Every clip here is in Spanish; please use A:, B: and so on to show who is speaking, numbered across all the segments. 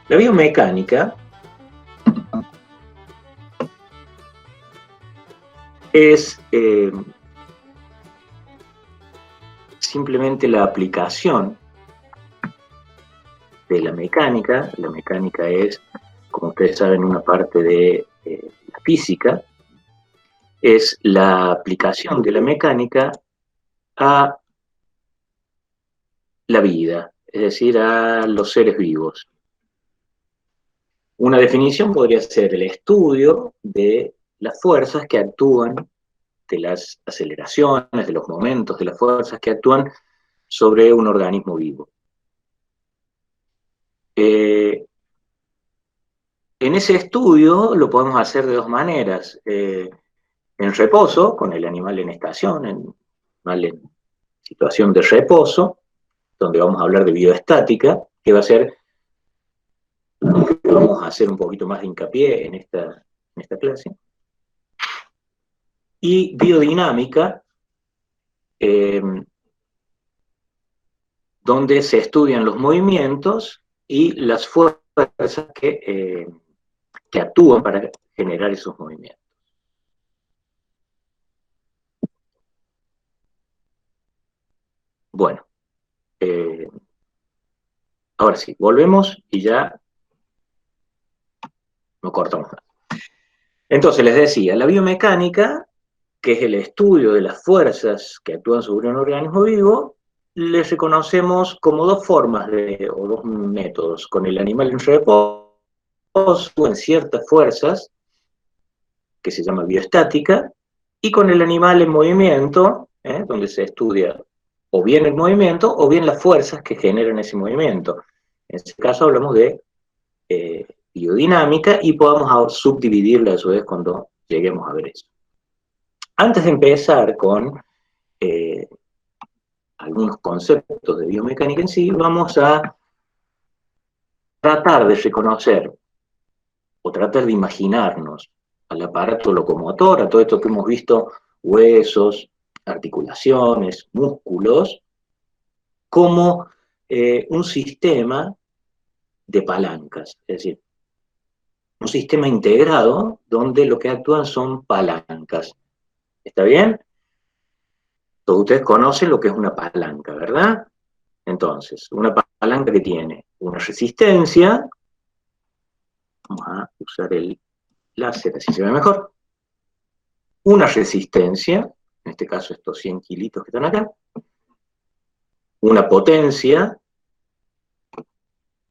A: La biomecánica es simplemente la aplicación de la mecánica. La mecánica es, como ustedes saben, una parte de la física. Es la aplicación de la mecánica a la vida, es decir, a los seres vivos. Una definición podría ser el estudio de las fuerzas que actúan, de las aceleraciones, de los momentos, de las fuerzas que actúan sobre un organismo vivo. En ese estudio lo podemos hacer de dos maneras. En reposo, con el animal en estación, en situación de reposo, donde vamos a hablar de bioestática, que va a ser, vamos a hacer un poquito más de hincapié en esta clase. Y biodinámica, donde se estudian los movimientos y las fuerzas que actúan para generar esos movimientos. Bueno, ahora sí, volvemos y ya no cortamos más. Entonces les decía, la biomecánica, que es el estudio de las fuerzas que actúan sobre un organismo vivo, les reconocemos como dos formas o dos métodos. Con el animal en reposo, en ciertas fuerzas, que se llama bioestática, y con el animal en movimiento, donde se estudia o bien el movimiento o bien las fuerzas que generan ese movimiento. En este caso hablamos de biodinámica y podamos subdividirla a su vez cuando lleguemos a ver eso. Antes de empezar con algunos conceptos de biomecánica en sí, vamos a tratar de reconocer o tratar de imaginarnos al aparato locomotor, a todo esto que hemos visto, huesos, articulaciones, músculos, como un sistema de palancas, es decir, un sistema integrado donde lo que actúan son palancas. ¿Está bien? Todos ustedes conocen lo que es una palanca, ¿verdad? Entonces, una palanca que tiene una resistencia, vamos a usar el láser, así se ve mejor, una resistencia, en este caso estos 100 kilitos que están acá, una potencia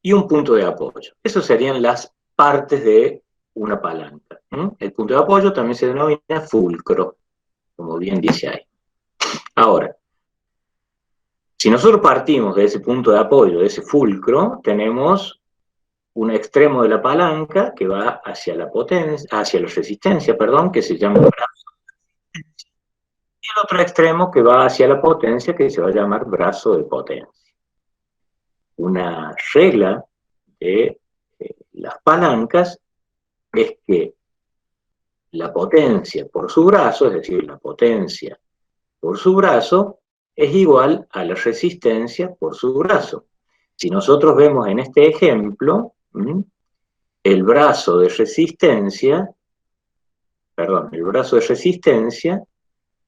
A: y un punto de apoyo. Esas serían las partes de una palanca. El punto de apoyo también se denomina fulcro, como bien dice ahí. Ahora, si nosotros partimos de ese punto de apoyo, de ese fulcro, tenemos un extremo de la palanca que va hacia la potencia, hacia la resistencia, perdón, que se llama brazo, y el otro extremo que va hacia la potencia, que se va a llamar brazo de potencia. Una regla de las palancas es que la potencia por su brazo, es decir, la potencia por su brazo, es igual a la resistencia por su brazo. Si nosotros vemos en este ejemplo, el brazo de resistencia, el brazo de resistencia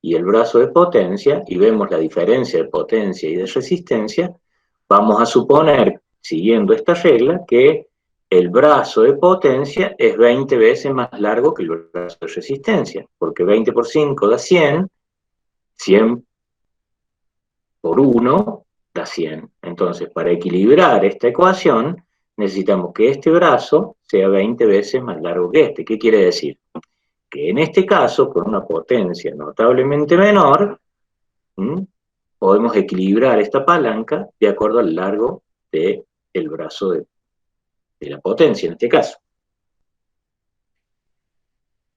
A: y el brazo de potencia, y vemos la diferencia de potencia y de resistencia, vamos a suponer, siguiendo esta regla, que el brazo de potencia es 20 veces más largo que el brazo de resistencia, porque 20 por 5 da 100, 100 por 1 da 100. Entonces, para equilibrar esta ecuación, necesitamos que este brazo sea 20 veces más largo que este. ¿Qué quiere decir? Que en este caso, con una potencia notablemente menor, podemos equilibrar esta palanca de acuerdo al largo del brazo de la potencia, en este caso.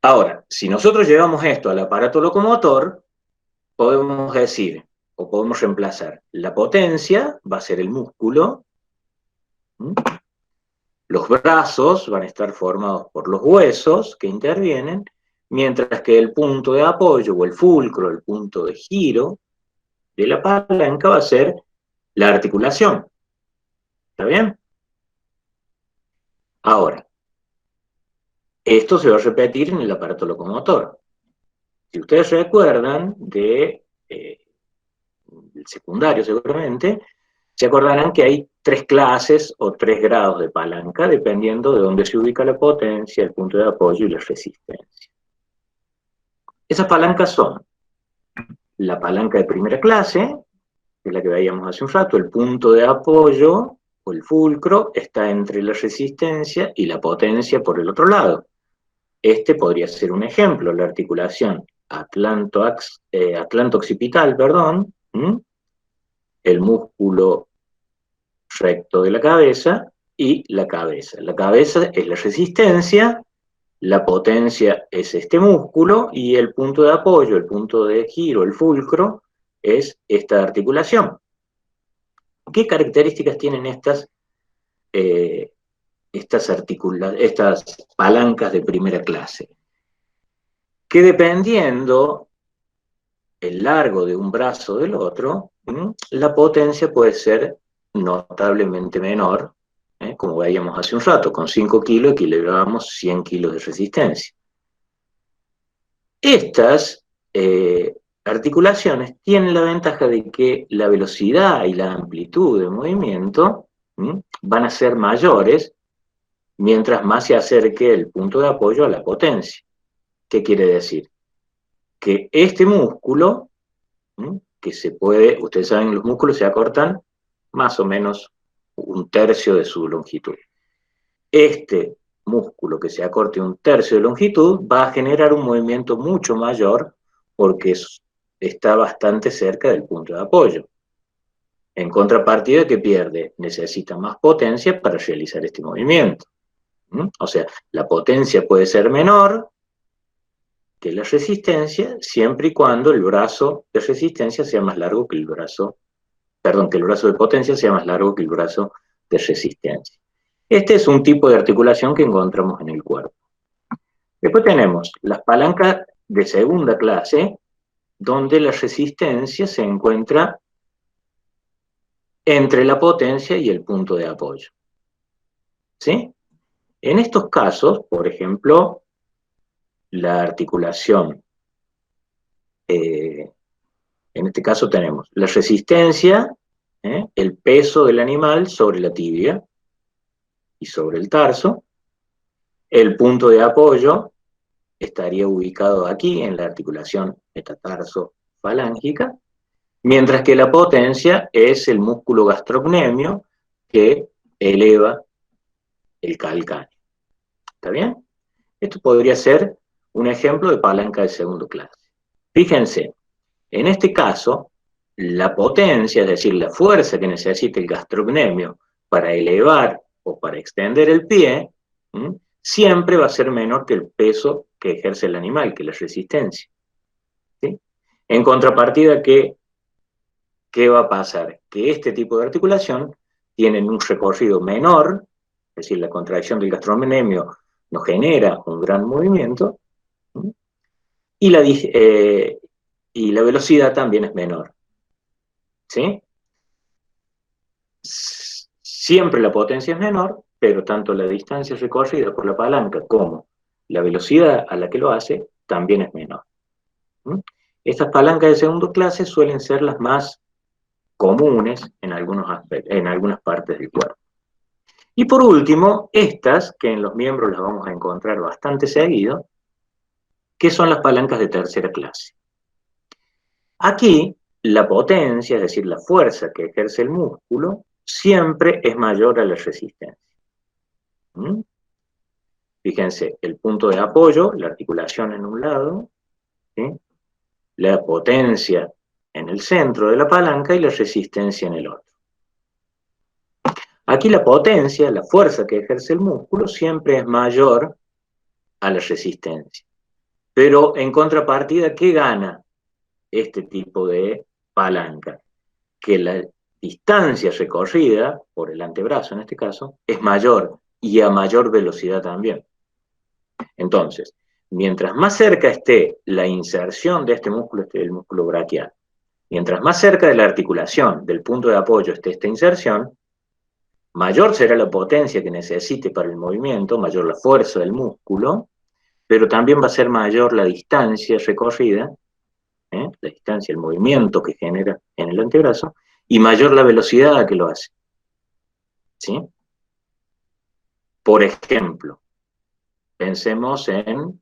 A: Ahora, si nosotros llevamos esto al aparato locomotor, podemos decir, o podemos reemplazar, la potencia va a ser el músculo, los brazos van a estar formados por los huesos que intervienen, mientras que el punto de apoyo o el fulcro, el punto de giro de la palanca va a ser la articulación. ¿Está bien? Ahora, esto se va a repetir en el aparato locomotor. Si ustedes recuerdan del secundario seguramente, se acordarán que hay 3 clases o 3 grados de palanca, dependiendo de dónde se ubica la potencia, el punto de apoyo y la resistencia. Esas palancas son la palanca de primera clase, que es la que veíamos hace un rato, el punto de apoyo o el fulcro está entre la resistencia y la potencia por el otro lado. Este podría ser un ejemplo, la articulación atlanto-occipital, perdón, el músculo recto de la cabeza y la cabeza. La cabeza es la resistencia, la potencia es este músculo y el punto de apoyo, el punto de giro, el fulcro, es esta articulación. ¿Qué características tienen estas palancas de primera clase? Que dependiendo el largo de un brazo del otro, la potencia puede ser notablemente menor, como veíamos hace un rato, con 5 kilos equilibrábamos 100 kilos de resistencia. Estas articulaciones tienen la ventaja de que la velocidad y la amplitud de movimiento van a ser mayores mientras más se acerque el punto de apoyo a la potencia. ¿Qué quiere decir? Que este músculo, que se puede, ustedes saben, los músculos se acortan más o menos 1/3 de su longitud. Este músculo que se acorte 1/3 de longitud va a generar un movimiento mucho mayor porque está bastante cerca del punto de apoyo. En contrapartida, ¿qué pierde? Necesita más potencia para realizar este movimiento. O sea, la potencia puede ser menor que la resistencia siempre y cuando el brazo de resistencia sea más largo que el brazo, perdón, que el brazo de potencia sea más largo que el brazo de resistencia. Este es un tipo de articulación que encontramos en el cuerpo. Después tenemos las palancas de segunda clase, donde la resistencia se encuentra entre la potencia y el punto de apoyo. ¿Sí? En estos casos, por ejemplo, la articulación, en este caso tenemos la resistencia, el peso del animal sobre la tibia y sobre el tarso, el punto de apoyo estaría ubicado aquí en la articulación metatarso-falángica, mientras que la potencia es el músculo gastrocnemio que eleva el calcáneo. ¿Está bien? Esto podría ser un ejemplo de palanca de segunda clase. Fíjense, en este caso, la potencia, es decir, la fuerza que necesita el gastrocnemio para elevar o para extender el pie, siempre va a ser menor que el peso que ejerce el animal, que la resistencia. ¿Sí? En contrapartida, ¿qué va a pasar? Que este tipo de articulación tienen un recorrido menor, es decir, la contracción del gastrocnemio no genera un gran movimiento, y la velocidad también es menor. ¿Sí? Siempre la potencia es menor, pero tanto la distancia recorrida por la palanca como la velocidad a la que lo hace también es menor. Estas palancas de segunda clase suelen ser las más comunes en algunas partes del cuerpo. Y por último, estas, que en los miembros las vamos a encontrar bastante seguido, que son las palancas de tercera clase. Aquí, la potencia, es decir, la fuerza que ejerce el músculo, siempre es mayor a la resistencia. Fíjense, el punto de apoyo, la articulación en un lado, ¿sí? La potencia en el centro de la palanca y la resistencia en el otro. Aquí la potencia, la fuerza que ejerce el músculo, siempre es mayor a la resistencia. Pero en contrapartida, ¿qué gana este tipo de palanca? Que la distancia recorrida, por el antebrazo en este caso, es mayor y a mayor velocidad también. Entonces, mientras más cerca esté la inserción de este músculo, el músculo braquial, mientras más cerca de la articulación, del punto de apoyo esté esta inserción, mayor será la potencia que necesite para el movimiento, mayor la fuerza del músculo, pero también va a ser mayor la distancia recorrida, la distancia, el movimiento que genera en el antebrazo, y mayor la velocidad a que lo hace. ¿Sí? Por ejemplo, pensemos en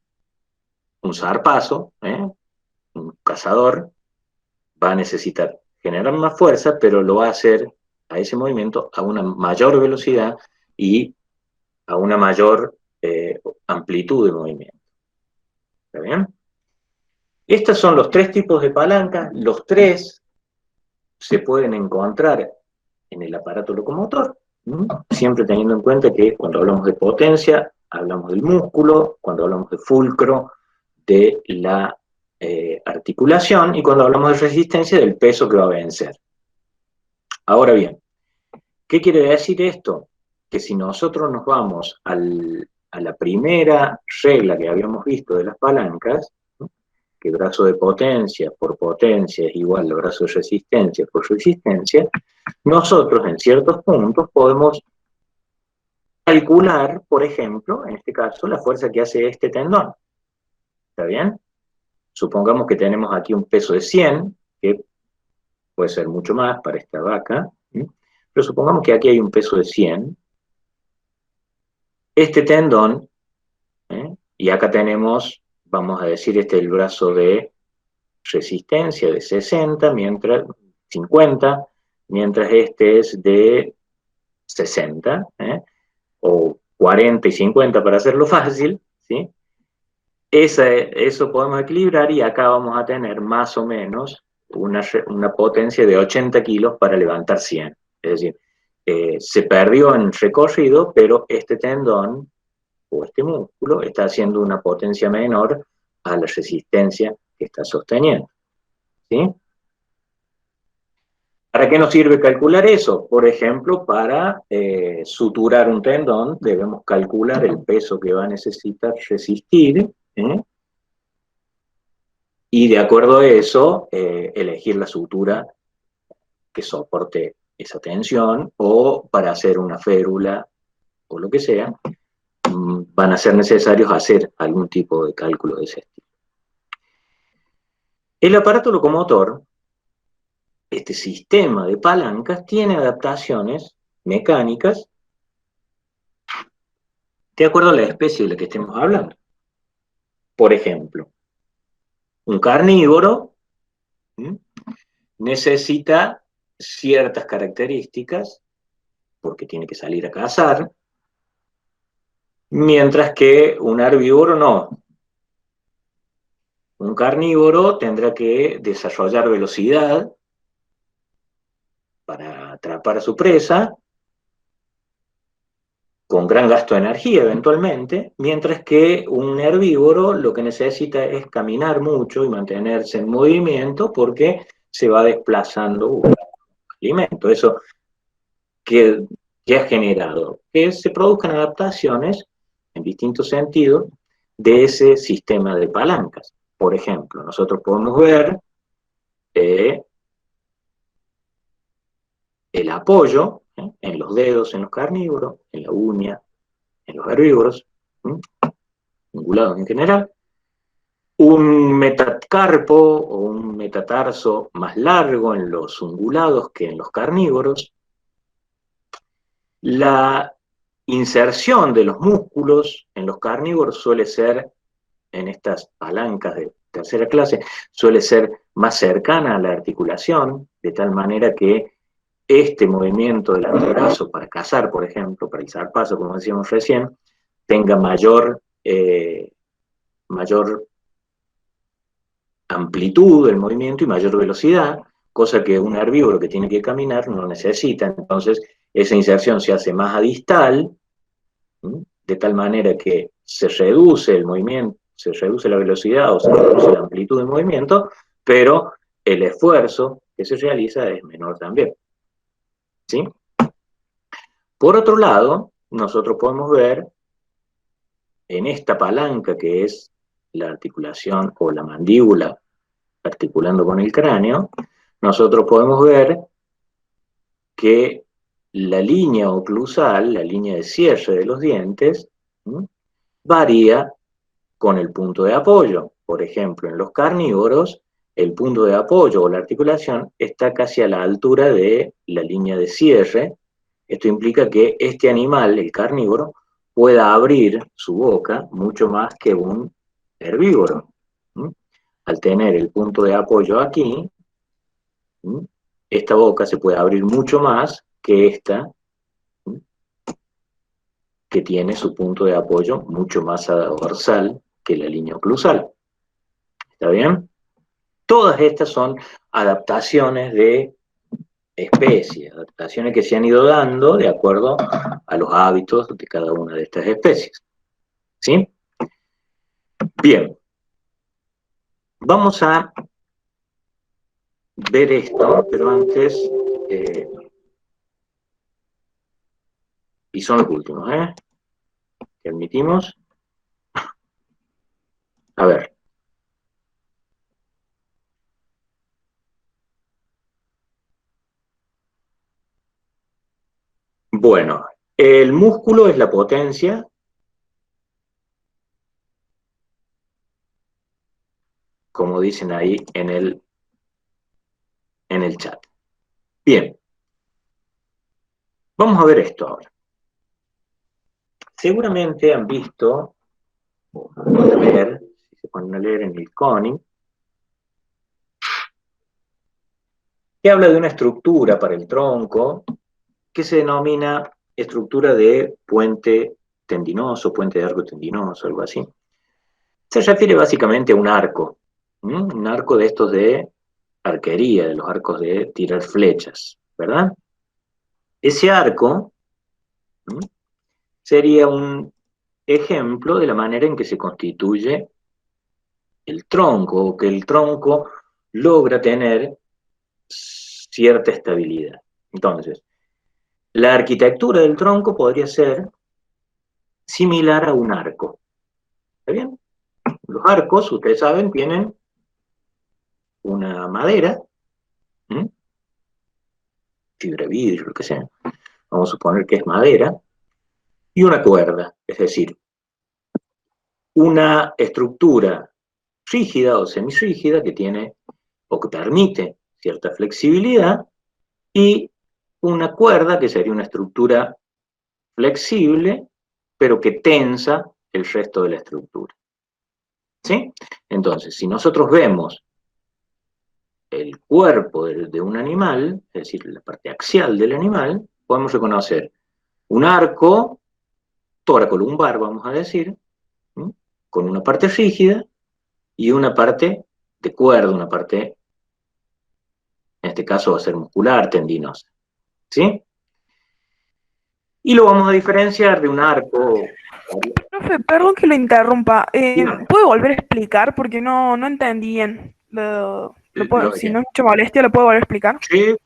A: un zarpazo, un cazador, va a necesitar generar más fuerza, pero lo va a hacer a ese movimiento a una mayor velocidad y a una mayor amplitud de movimiento. ¿Está bien? Estos son los tres tipos de palancas, los tres se pueden encontrar en el aparato locomotor, siempre teniendo en cuenta que cuando hablamos de potencia, hablamos del músculo, cuando hablamos de fulcro, de la articulación, y cuando hablamos de resistencia, del peso que va a vencer. Ahora bien, ¿qué quiere decir esto? Que si nosotros nos vamos a la primera regla que habíamos visto de las palancas, que brazo de potencia por potencia es igual a brazo de resistencia por resistencia, nosotros en ciertos puntos podemos calcular, por ejemplo, en este caso, la fuerza que hace este tendón. ¿Está bien? Supongamos que tenemos aquí un peso de 100, que puede ser mucho más para esta vaca, pero supongamos que aquí hay un peso de 100. Este tendón, y acá tenemos, vamos a decir, este es el brazo de resistencia de 60, mientras 50, mientras este es de 60, o 40 y 50 para hacerlo fácil, ¿sí? Eso podemos equilibrar y acá vamos a tener más o menos una potencia de 80 kilos para levantar 100. Es decir, se perdió en recorrido, pero este tendón o este músculo está haciendo una potencia menor a la resistencia que está sosteniendo. ¿Sí? ¿Para qué nos sirve calcular eso? Por ejemplo, para suturar un tendón, debemos calcular el peso que va a necesitar resistir, y de acuerdo a eso, elegir la sutura que soporte esa tensión, o para hacer una férula o lo que sea, van a ser necesarios hacer algún tipo de cálculo de ese estilo. El aparato locomotor, este sistema de palancas, tiene adaptaciones mecánicas de acuerdo a la especie de la que estemos hablando. Por ejemplo, un carnívoro necesita ciertas características porque tiene que salir a cazar, mientras que un herbívoro no. Un carnívoro tendrá que desarrollar velocidad para atrapar a su presa, con gran gasto de energía eventualmente, mientras que un herbívoro lo que necesita es caminar mucho y mantenerse en movimiento porque se va desplazando un alimento. Eso que ha generado que se produzcan adaptaciones en distintos sentidos de ese sistema de palancas. Por ejemplo, nosotros podemos ver el apoyo en los dedos en los carnívoros, en la uña en los herbívoros, ungulados en general, un metacarpo o un metatarso más largo en los ungulados que en los carnívoros. La inserción de los músculos en los carnívoros suele ser, en estas palancas de tercera clase, suele ser más cercana a la articulación, de tal manera que este movimiento del antebrazo para cazar, por ejemplo, para el zarpazo, como decíamos recién, tenga mayor amplitud del movimiento y mayor velocidad, cosa que un herbívoro que tiene que caminar no necesita. Entonces, esa inserción se hace más a distal, de tal manera que se reduce el movimiento, se reduce la velocidad o se reduce la amplitud del movimiento, pero el esfuerzo que se realiza es menor también. ¿Sí? Por otro lado, nosotros podemos ver en esta palanca que es la articulación o la mandíbula articulando con el cráneo, nosotros podemos ver que la línea oclusal, la línea de cierre de los dientes, varía con el punto de apoyo. Por ejemplo, en los carnívoros, el punto de apoyo o la articulación está casi a la altura de la línea de cierre. Esto implica que este animal, el carnívoro, pueda abrir su boca mucho más que un herbívoro. Al tener el punto de apoyo aquí, esta boca se puede abrir mucho más que esta, que tiene su punto de apoyo mucho más dorsal que la línea oclusal. ¿Está bien? Todas estas son adaptaciones de especies, adaptaciones que se han ido dando de acuerdo a los hábitos de cada una de estas especies. ¿Sí? Bien. Vamos a ver esto, pero antes... y son los últimos, que admitimos. A ver. Bueno, el músculo es la potencia, como dicen ahí en el chat. Bien, vamos a ver esto ahora. Seguramente han visto, o van a leer, si se ponen a leer en el CONIC, que habla de una estructura para el tronco que se denomina estructura de puente tendinoso, puente de arco tendinoso, algo así. Se refiere básicamente a un arco de estos de arquería, de los arcos de tirar flechas, ¿verdad? Ese arco sería un ejemplo de la manera en que se constituye el tronco, o que el tronco logra tener cierta estabilidad. Entonces, la arquitectura del tronco podría ser similar a un arco. ¿Está bien? Los arcos, ustedes saben, tienen una madera, fibra de vidrio, lo que sea, vamos a suponer que es madera, y una cuerda, es decir, una estructura rígida o semirrígida que tiene o que permite cierta flexibilidad, y una cuerda que sería una estructura flexible, pero que tensa el resto de la estructura. ¿Sí? Entonces, si nosotros vemos el cuerpo de un animal, es decir, la parte axial del animal, podemos reconocer un arco toracolumbar, vamos a decir, con una parte rígida y una parte de cuerda, una parte, en este caso va a ser muscular, tendinosa. ¿Sí? Y lo vamos a diferenciar de un arco.
B: Profe, perdón que lo interrumpa.
A: Dígame,
B: ¿Puede volver a explicar? Porque no entendí bien.
A: lo de
B: Si
A: qué.
B: no es mucha molestia, ¿lo puedo volver a explicar?
A: Sí,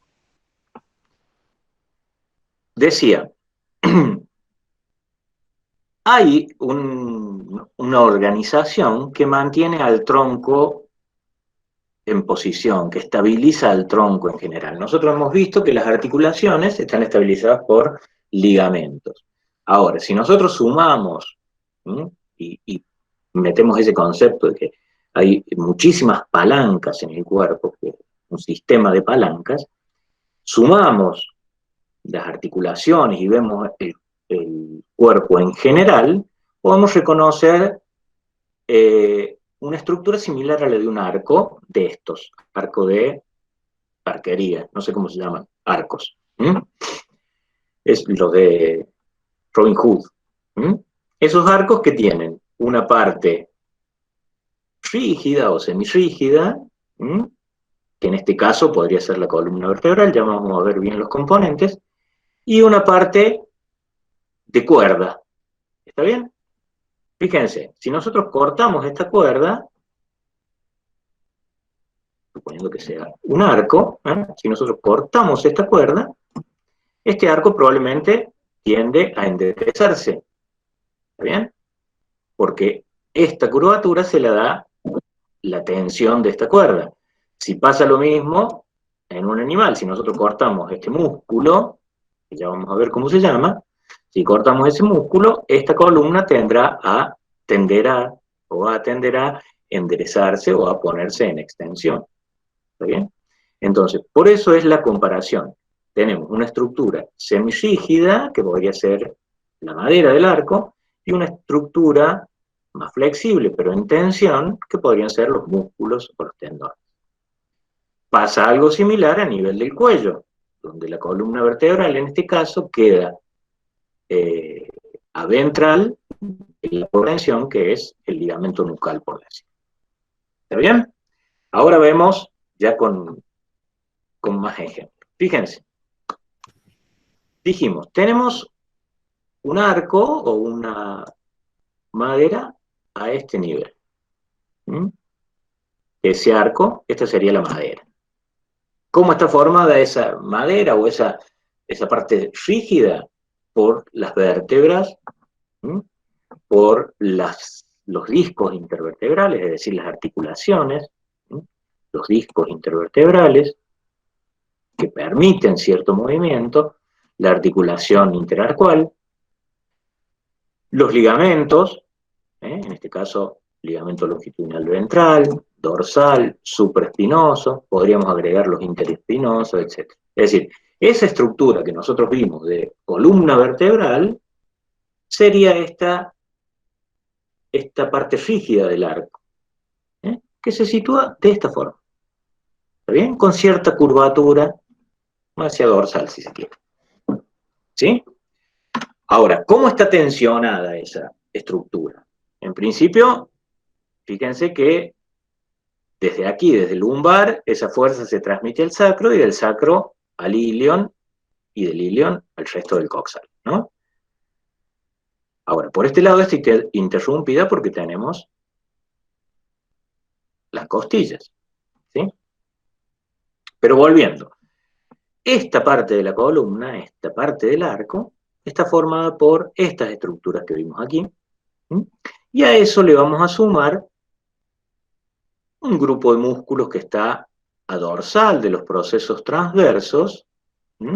A: decía, hay una organización que mantiene al tronco en posición, que estabiliza al tronco en general. Nosotros hemos visto que las articulaciones están estabilizadas por ligamentos. Ahora, si nosotros sumamos y metemos ese concepto de que hay muchísimas palancas en el cuerpo, que es un sistema de palancas, sumamos las articulaciones y vemos el cuerpo en general, podemos reconocer una estructura similar a la de un arco de estos, arco de arquería, no sé cómo se llaman, arcos. Es lo de Robin Hood. Esos arcos que tienen una parte rígida o semirrígida, que en este caso podría ser la columna vertebral, ya vamos a ver bien los componentes, y una parte de cuerda. ¿Está bien? Fíjense, si nosotros cortamos esta cuerda, suponiendo que sea un arco, si nosotros cortamos esta cuerda, este arco probablemente tiende a enderezarse. ¿Está bien? Porque esta curvatura se la da la tensión de esta cuerda. Si pasa lo mismo en un animal, si nosotros cortamos este músculo, que ya vamos a ver cómo se llama, si cortamos ese músculo, esta columna tenderá o tenderá a enderezarse o a ponerse en extensión. ¿Está bien? Entonces, por eso es la comparación. Tenemos una estructura semirrígida, que podría ser la madera del arco, y una estructura más flexible, pero en tensión, que podrían ser los músculos o los tendones. Pasa algo similar a nivel del cuello, donde la columna vertebral, en este caso, queda aventral en la porción, que es el ligamento nucal, por decir. ¿Está bien? Ahora vemos ya con más ejemplos. Fíjense, dijimos, tenemos un arco o una madera a este nivel. ¿Mm? Ese arco, esta sería la madera. ¿Cómo está formada esa madera o esa parte rígida? Por las vértebras, ¿Mm? Por los discos intervertebrales, es decir, las articulaciones, ¿Mm? Los discos intervertebrales que permiten cierto movimiento, la articulación interarcual, los ligamentos, en este caso ligamento longitudinal ventral, dorsal, supraespinoso, podríamos agregar los interespinosos, etc. Es decir, esa estructura que nosotros vimos de columna vertebral sería esta parte rígida del arco, que se sitúa de esta forma. ¿Está bien? Con cierta curvatura hacia dorsal, si se quiere. ¿Sí? Ahora, ¿cómo está tensionada esa estructura? En principio, fíjense que desde aquí, desde el lumbar, esa fuerza se transmite al sacro y del sacro al ilion y del ilion al resto del coxal, ¿no? Ahora, por este lado está interrumpida porque tenemos las costillas, ¿sí? Pero volviendo, esta parte de la columna, esta parte del arco, está formada por estas estructuras que vimos aquí, ¿sí? Y a eso le vamos a sumar un grupo de músculos que está a dorsal de los procesos transversos. ¿Sí?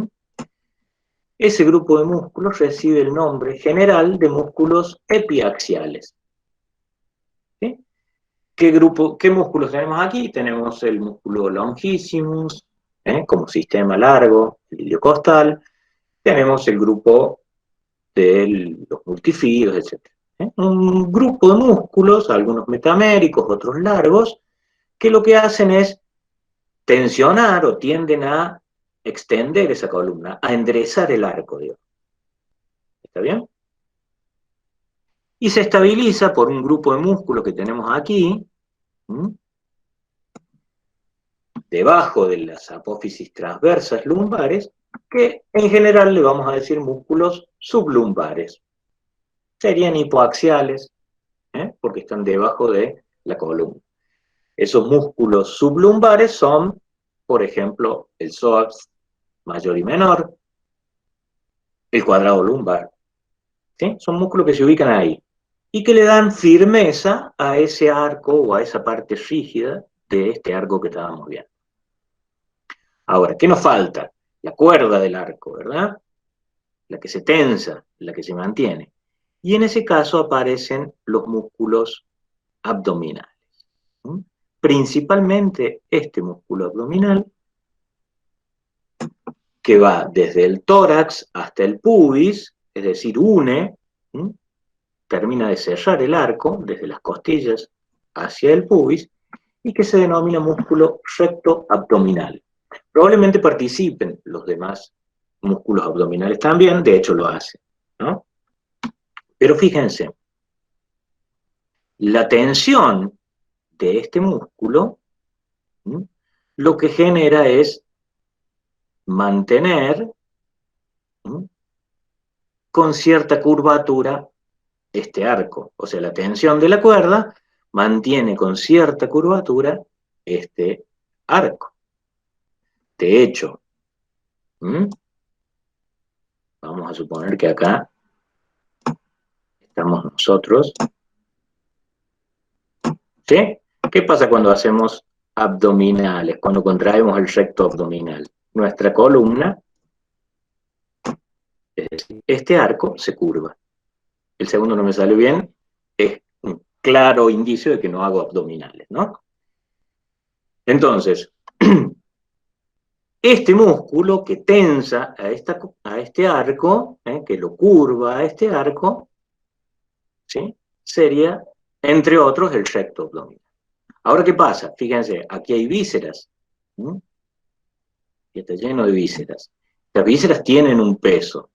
A: Ese grupo de músculos recibe el nombre general de músculos epiaxiales. ¿Sí? ¿Qué músculos tenemos aquí? Tenemos el músculo longissimus, como sistema largo, el iliocostal. Tenemos el grupo de los multifidos, etc. Un grupo de músculos, algunos metaméricos, otros largos, que lo que hacen es tensionar o tienden a extender esa columna, a enderezar el arco, digamos. ¿Está bien? Y se estabiliza por un grupo de músculos que tenemos aquí, debajo de las apófisis transversas lumbares, que en general le vamos a decir músculos sublumbares. Serían hipoaxiales, porque están debajo de la columna. Esos músculos sublumbares son, por ejemplo, el psoas mayor y menor, el cuadrado lumbar. ¿Sí? Son músculos que se ubican ahí y que le dan firmeza a ese arco o a esa parte rígida de este arco que estábamos viendo. Ahora, ¿qué nos falta? La cuerda del arco, ¿verdad? La que se tensa, la que se mantiene. Y en ese caso aparecen los músculos abdominales. ¿Mm? Principalmente este músculo abdominal, que va desde el tórax hasta el pubis, es decir, termina de cerrar el arco desde las costillas hacia el pubis, y que se denomina músculo recto abdominal. Probablemente participen los demás músculos abdominales también, de hecho lo hacen, ¿no? Pero fíjense, la tensión de este músculo, ¿sí?, lo que genera es mantener, ¿sí?, con cierta curvatura este arco. O sea, la tensión de la cuerda mantiene con cierta curvatura este arco. De hecho, vamos a suponer que acá estamos nosotros. ¿Sí? ¿Qué pasa cuando hacemos abdominales? Cuando contraemos el recto abdominal. Nuestra columna Es decir, este arco se curva. El segundo no me salió bien, es un claro indicio de que no hago abdominales, ¿no? Entonces, este músculo que tensa a este arco, que lo curva a este arco, ¿sí? Sería, entre otros, el recto abdominal. Ahora, ¿qué pasa? Fíjense, aquí hay vísceras, ¿sí? Y está lleno de vísceras. Las vísceras tienen un peso.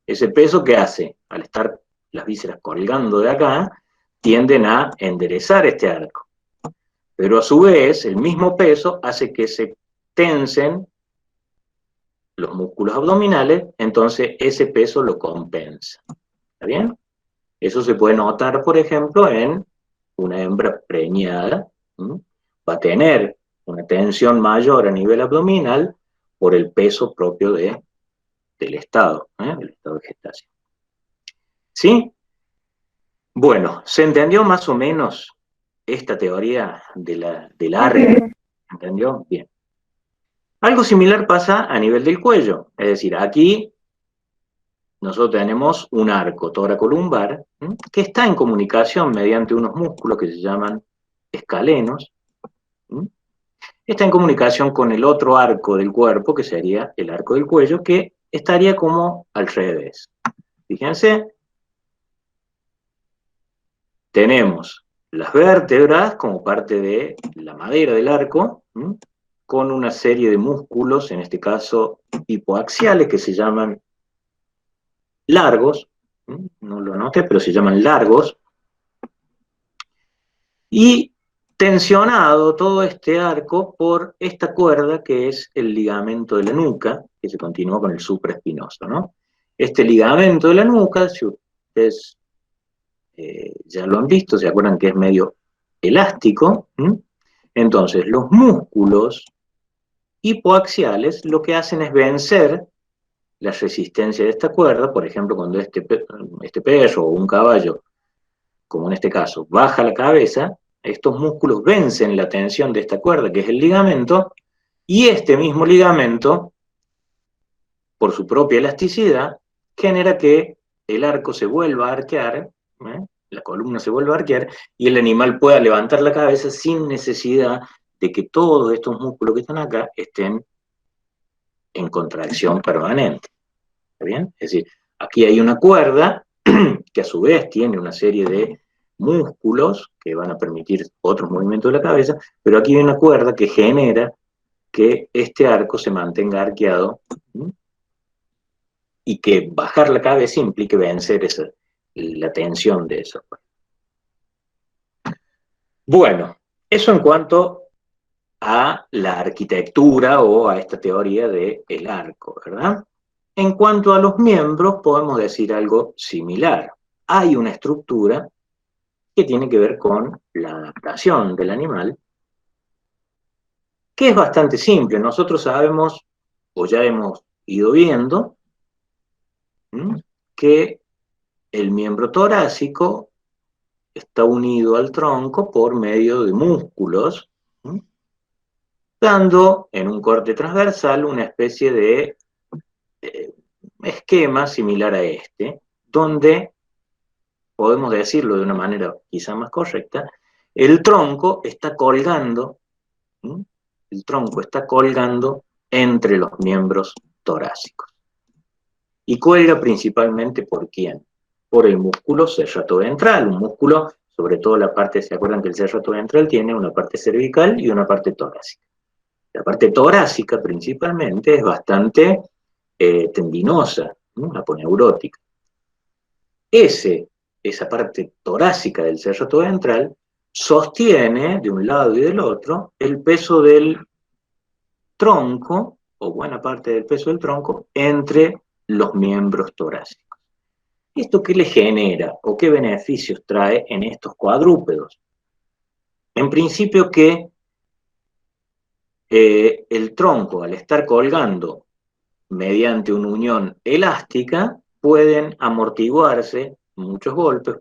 A: Ese peso, ¿qué hace? Al estar las vísceras colgando de acá, tienden a enderezar este arco. Pero a su vez, el mismo peso hace que se tensen los músculos abdominales, entonces ese peso lo compensa. ¿Está bien? Eso se puede notar, por ejemplo, en una hembra preñada. ¿Sí? Va a tener una tensión mayor a nivel abdominal por el peso propio del estado, del estado de gestación. ¿Sí? Bueno, ¿se entendió más o menos esta teoría del
B: Sí, sí,
A: arco?
B: sí.
A: ¿Entendió? Bien. Algo similar pasa a nivel del cuello, es decir, aquí nosotros tenemos un arco toracolumbar que está en comunicación mediante unos músculos que se llaman escalenos. ¿Sí? Está en comunicación con el otro arco del cuerpo, que sería el arco del cuello, que estaría como al revés. Fíjense, tenemos las vértebras como parte de la madera del arco, con una serie de músculos, en este caso hipoaxiales, que se llaman largos, no lo anoté, pero se llaman largos, y tensionado todo este arco por esta cuerda que es el ligamento de la nuca, que se continúa con el supraespinoso, ¿no? Este ligamento de la nuca, si ustedes ya lo han visto, se acuerdan que es medio elástico. Entonces los músculos hipoaxiales lo que hacen es vencer la resistencia de esta cuerda. Por ejemplo, cuando este perro o un caballo, como en este caso, baja la cabeza, estos músculos vencen la tensión de esta cuerda, que es el ligamento, y este mismo ligamento, por su propia elasticidad, genera que el arco se vuelva a arquear, la columna se vuelva a arquear, y el animal pueda levantar la cabeza sin necesidad de que todos estos músculos que están acá estén en contracción permanente. ¿Está bien? Es decir, aquí hay una cuerda que a su vez tiene una serie de músculos que van a permitir otros movimientos de la cabeza, pero aquí hay una cuerda que genera que este arco se mantenga arqueado, ¿sí? Y que bajar la cabeza implique vencer la tensión de eso. Bueno, eso en cuanto a la arquitectura o a esta teoría del arco, ¿verdad? En cuanto a los miembros, podemos decir algo similar. Hay una estructura que tiene que ver con la adaptación del animal, que es bastante simple. Nosotros sabemos, o ya hemos ido viendo, que el miembro torácico está unido al tronco por medio de músculos, dando en un corte transversal una especie de esquema similar a este, donde, podemos decirlo de una manera quizá más correcta, el tronco está colgando, ¿sí? El tronco está colgando entre los miembros torácicos. Y cuelga principalmente ¿por quién? Por el músculo cerrato-ventral, un músculo, sobre todo la parte, ¿se acuerdan que el cerrato-ventral tiene una parte cervical y una parte torácica? La parte torácica principalmente es bastante tendinosa, ¿no? Aponeurótica. Esa parte torácica del cerrato ventral sostiene de un lado y del otro el peso del tronco, o buena parte del peso del tronco, entre los miembros torácicos. ¿Esto qué le genera o qué beneficios trae en estos cuadrúpedos? En principio que el tronco, al estar colgando mediante una unión elástica, pueden amortiguarse muchos golpes,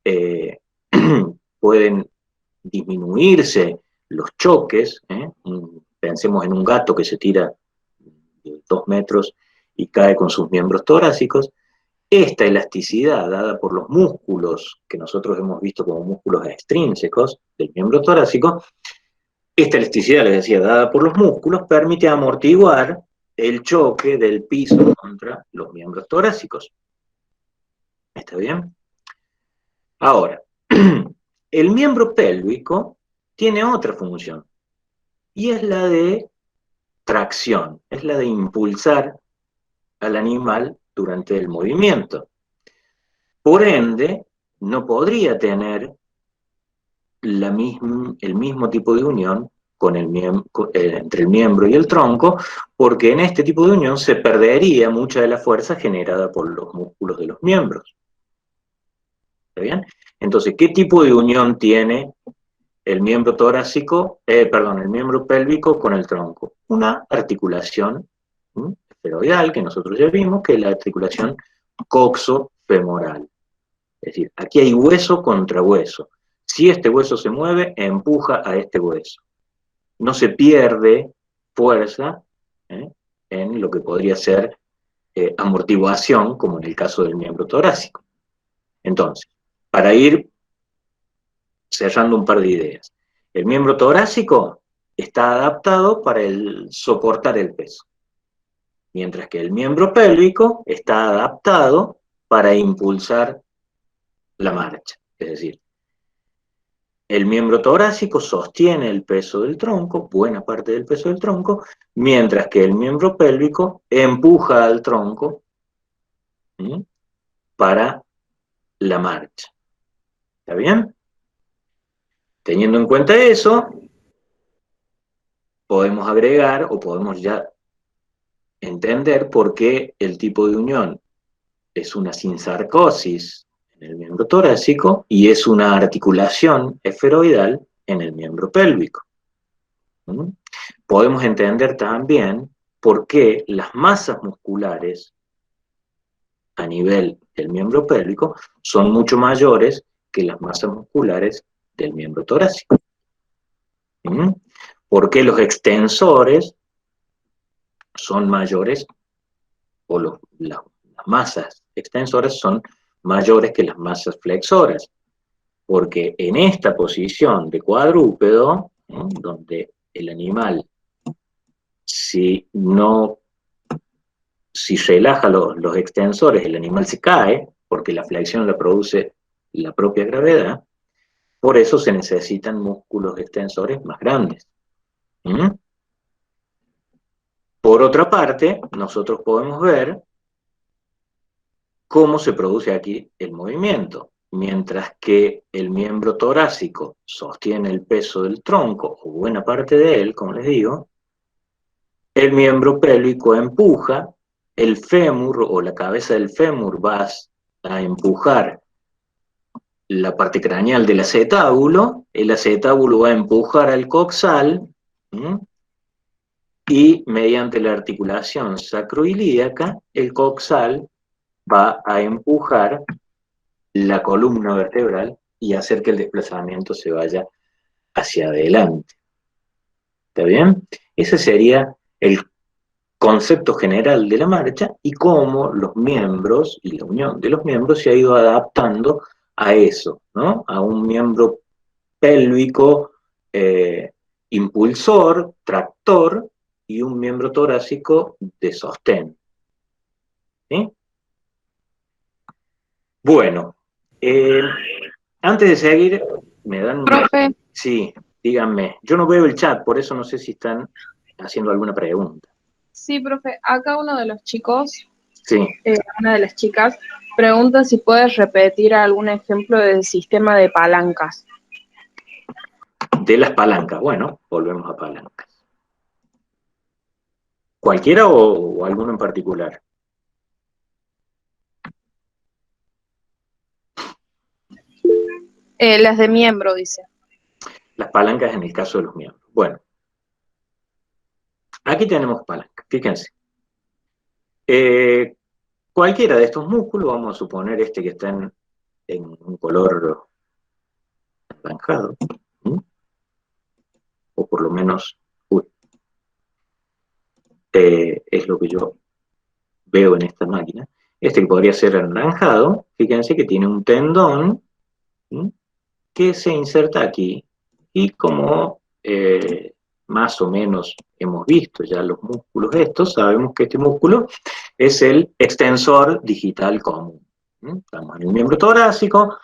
A: eh, pueden disminuirse los choques. Pensemos en un gato que se tira de 2 metros y cae con sus miembros torácicos, esta elasticidad dada por los músculos que nosotros hemos visto como músculos extrínsecos del miembro torácico, esta elasticidad, les decía, dada por los músculos, permite amortiguar el choque del piso contra los miembros torácicos. ¿Está bien? Ahora, el miembro pélvico tiene otra función, y es la de tracción, es la de impulsar al animal durante el movimiento. Por ende, no podría tener el mismo tipo de unión entre el miembro y el tronco, porque en este tipo de unión se perdería mucha de la fuerza generada por los músculos de los miembros. ¿Está bien? Entonces, ¿qué tipo de unión tiene el miembro torácico, el miembro pélvico con el tronco? Una articulación esferoidal, que nosotros ya vimos, que es la articulación coxofemoral. Es decir, aquí hay hueso contra hueso. Si este hueso se mueve, empuja a este hueso. No se pierde fuerza en lo que podría ser amortiguación, como en el caso del miembro torácico. Entonces, para ir cerrando un par de ideas. El miembro torácico está adaptado para soportar el peso, mientras que el miembro pélvico está adaptado para impulsar la marcha. Es decir, el miembro torácico sostiene el peso del tronco, buena parte del peso del tronco, mientras que el miembro pélvico empuja al tronco para la marcha. ¿Está bien? Teniendo en cuenta eso, podemos agregar o podemos ya entender por qué el tipo de unión es una sinsarcosis en el miembro torácico y es una articulación esferoidal en el miembro pélvico. Podemos entender también por qué las masas musculares a nivel del miembro pélvico son mucho mayores que las masas musculares del miembro torácico. ¿Por qué los extensores son mayores o las masas extensoras son mayores que las masas flexoras? Porque en esta posición de cuadrúpedo, donde el animal, si relaja los extensores, el animal se cae, porque la flexión la produce la propia gravedad, por eso se necesitan músculos extensores más grandes. Por otra parte, nosotros podemos ver cómo se produce aquí el movimiento. Mientras que el miembro torácico sostiene el peso del tronco, o buena parte de él, como les digo, el miembro pélvico empuja, el fémur o la cabeza del fémur va a empujar la parte craneal del acetábulo, el acetábulo va a empujar al coxal, y mediante la articulación sacroilíaca, el coxal va a empujar la columna vertebral y hacer que el desplazamiento se vaya hacia adelante. ¿Está bien? Ese sería el concepto general de la marcha y cómo los miembros y la unión de los miembros se ha ido adaptando a eso, ¿no? A un miembro pélvico impulsor, tractor, y un miembro torácico de sostén. ¿Sí? Bueno, antes de seguir, me dan...
C: Profe,
A: Sí, díganme. Yo no veo el chat, por eso no sé si están haciendo alguna pregunta.
C: sí, profe, acá uno de los chicos,
A: Sí,
C: una de las chicas, pregunta si puedes repetir algún ejemplo del sistema de palancas.
A: de las palancas. Bueno, volvemos a palancas. ¿Cualquiera o alguno en particular?
C: Las de miembro, dice.
A: Las palancas en el caso de los miembros. Bueno, aquí tenemos palancas, fíjense. Cualquiera de estos músculos, vamos a suponer este que está en un color anaranjado, o por lo menos es lo que yo veo en esta máquina, este que podría ser anaranjado, fíjense que tiene un tendón, ¿sí?, que se inserta aquí, y como más o menos hemos visto ya los músculos estos, sabemos que este músculo es el extensor digital común. Estamos en el miembro torácico,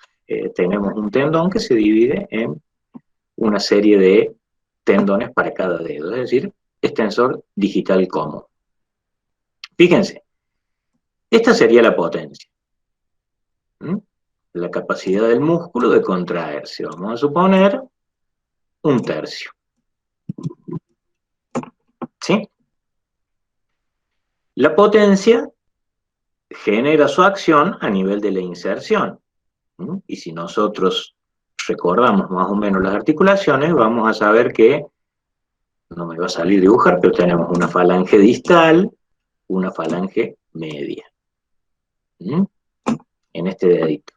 A: tenemos un tendón que se divide en una serie de tendones para cada dedo, es decir, extensor digital común. Fíjense, esta sería la potencia, la capacidad del músculo de contraerse. Vamos a suponer 1/3. ¿Sí? La potencia genera su acción a nivel de la inserción. Y si nosotros recordamos más o menos las articulaciones, vamos a saber que, no me va a salir dibujar, pero tenemos una falange distal, una falange media. En este dedito.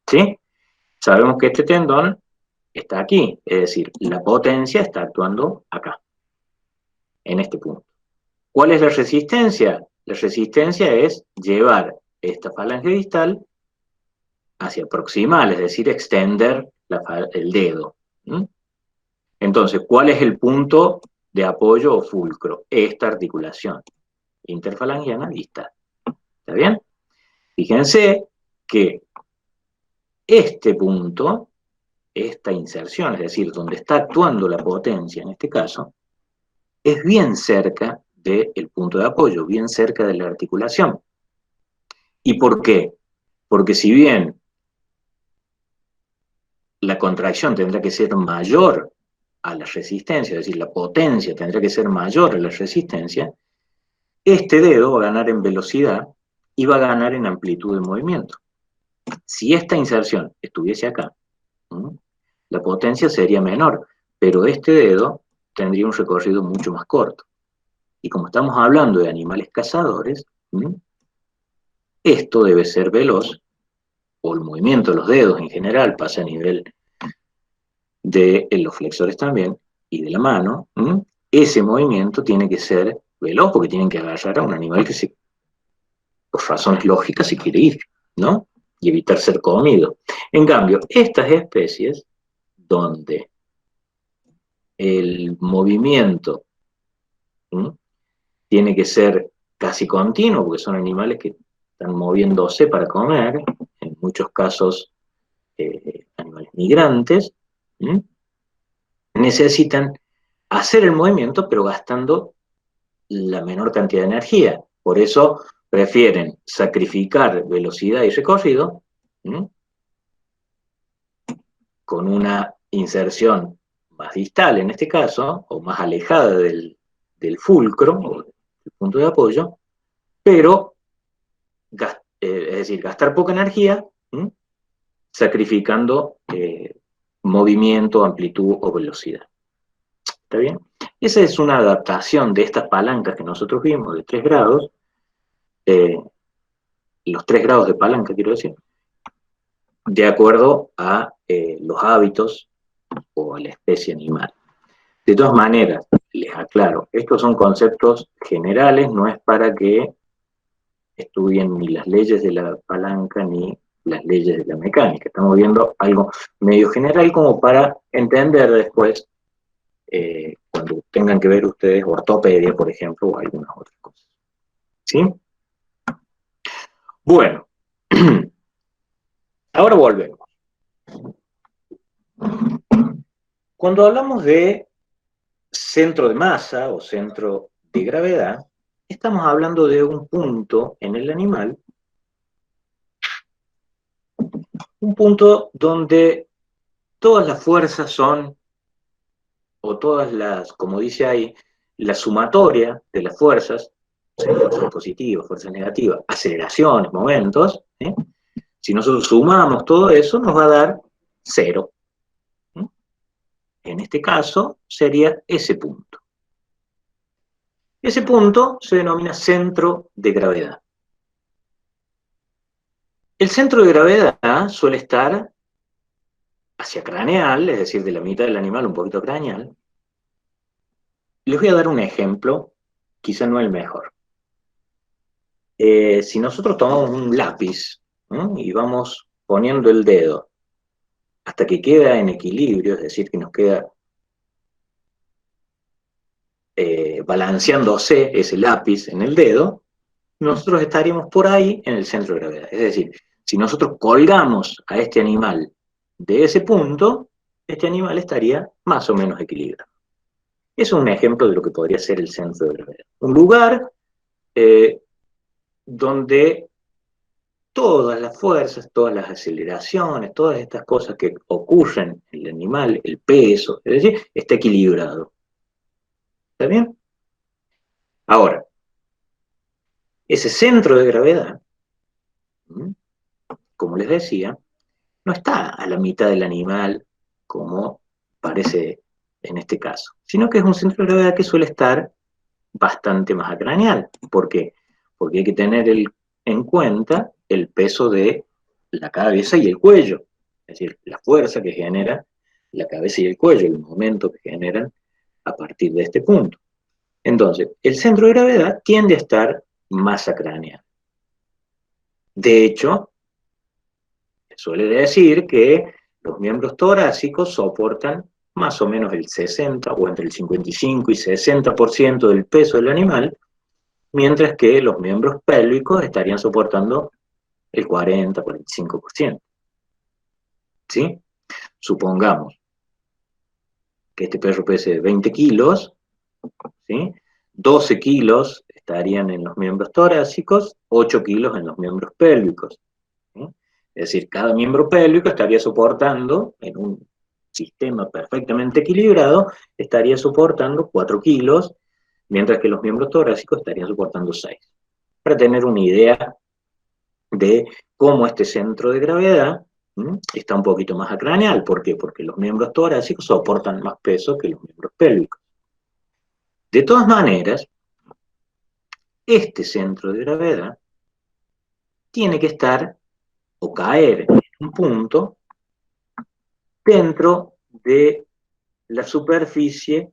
A: ¿Sí? Sabemos que este tendón está aquí, es decir, la potencia está actuando acá, en este punto. ¿Cuál es la resistencia? La resistencia es llevar esta falange distal hacia proximal, es decir, extender el dedo. Entonces, ¿cuál es el punto de apoyo o fulcro? Esta articulación interfalangiana distal. ¿Está bien? Fíjense que este punto, esta inserción, es decir, donde está actuando la potencia en este caso, es bien cerca del punto de apoyo, bien cerca de la articulación. ¿Y por qué? Porque si bien la contracción tendrá que ser mayor a la resistencia, es decir, la potencia tendrá que ser mayor a la resistencia, este dedo va a ganar en velocidad y va a ganar en amplitud de movimiento. Si esta inserción estuviese acá, la potencia sería menor, pero este dedo tendría un recorrido mucho más corto. Y como estamos hablando de animales cazadores, esto debe ser veloz, o el movimiento de los dedos en general pasa a nivel de los flexores también, y de la mano. Ese movimiento tiene que ser veloz, porque tienen que agarrar a un animal que por razones lógicas se quiere ir, ¿no? Y evitar ser comido. En cambio, estas especies, donde el movimiento tiene que ser casi continuo, porque son animales que están moviéndose para comer, en muchos casos animales migrantes, necesitan hacer el movimiento, pero gastando la menor cantidad de energía. Por eso prefieren sacrificar velocidad y recorrido con una inserción más distal en este caso, o más alejada del fulcro, o del punto de apoyo, pero es decir, gastar poca energía, sacrificando movimiento, amplitud o velocidad. ¿Está bien? Esa es una adaptación de estas palancas que nosotros vimos de 3 grados, los 3 grados de palanca, quiero decir, de acuerdo a los hábitos o a la especie animal. De todas maneras, les aclaro, estos son conceptos generales, no es para que estudien ni las leyes de la palanca ni las leyes de la mecánica. Estamos viendo algo medio general como para entender después cuando tengan que ver ustedes ortopedia, por ejemplo, o algunas otras cosas. ¿Sí? Bueno, ahora volvemos. Cuando hablamos de centro de masa o centro de gravedad, estamos hablando de un punto en el animal, un punto donde todas las fuerzas son, o todas las, como dice ahí, la sumatoria de las fuerzas, o sea, fuerzas positivas, fuerzas negativas, aceleraciones, momentos, si nosotros sumamos todo eso, nos va a dar 0. En este caso, sería ese punto. Ese punto se denomina centro de gravedad. El centro de gravedad suele estar hacia craneal, es decir, de la mitad del animal un poquito craneal. Les voy a dar un ejemplo, quizá no el mejor. si nosotros tomamos un lápiz, ¿no? Y vamos poniendo el dedo hasta que queda en equilibrio, es decir, que nos queda balanceándose ese lápiz en el dedo, nosotros estaríamos por ahí en el centro de gravedad. Es decir, si nosotros colgamos a este animal de ese punto, este animal estaría más o menos equilibrado. Es un ejemplo de lo que podría ser el centro de gravedad. Un lugar donde todas las fuerzas, todas las aceleraciones, todas estas cosas que ocurren en el animal, el peso, es decir, está equilibrado. ¿Está bien? Ahora, ese centro de gravedad, como les decía, no está a la mitad del animal como parece en este caso, sino que es un centro de gravedad que suele estar bastante más acraneal. ¿Por qué? Porque hay que tener en cuenta el peso de la cabeza y el cuello, es decir, la fuerza que genera la cabeza y el cuello, el momento que generan a partir de este punto. Entonces, el centro de gravedad tiende a estar más acraneal. De hecho, suele decir que los miembros torácicos soportan más o menos el 60 o entre el 55 y 60% del peso del animal, mientras que los miembros pélvicos estarían soportando el 40-45%. ¿Sí? Supongamos que este perro pese 20 kilos, ¿sí? 12 kilos estarían en los miembros torácicos, 8 kilos en los miembros pélvicos. ¿Sí? Es decir, cada miembro pélvico estaría soportando, en un sistema perfectamente equilibrado, estaría soportando 4 kilos, mientras que los miembros torácicos estarían soportando 6. Para tener una idea de cómo este centro de gravedad está un poquito más acraneal. ¿Por qué? Porque los miembros torácicos soportan más peso que los miembros pélvicos. De todas maneras, este centro de gravedad tiene que estar o caer en un punto dentro de la superficie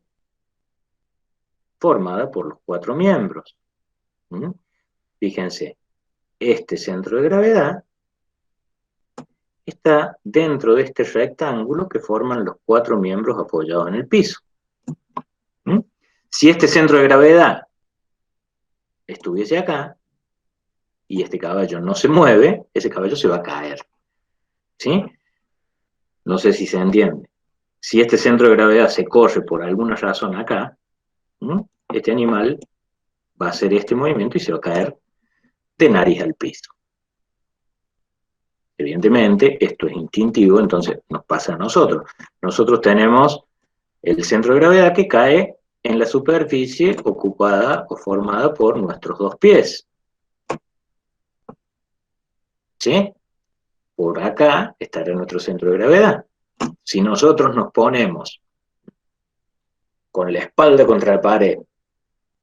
A: formada por los 4 miembros. Fíjense, este centro de gravedad está dentro de este rectángulo que forman los 4 miembros apoyados en el piso. Si este centro de gravedad estuviese acá, y este caballo no se mueve, ese caballo se va a caer. ¿Sí? No sé si se entiende. Si este centro de gravedad se corre por alguna razón acá, este animal va a hacer este movimiento y se va a caer de nariz al piso. Evidentemente, esto es instintivo, entonces nos pasa a nosotros. Nosotros tenemos el centro de gravedad que cae en la superficie ocupada o formada por nuestros 2 pies. ¿Sí? Por acá estará nuestro centro de gravedad. Si nosotros nos ponemos con la espalda contra la pared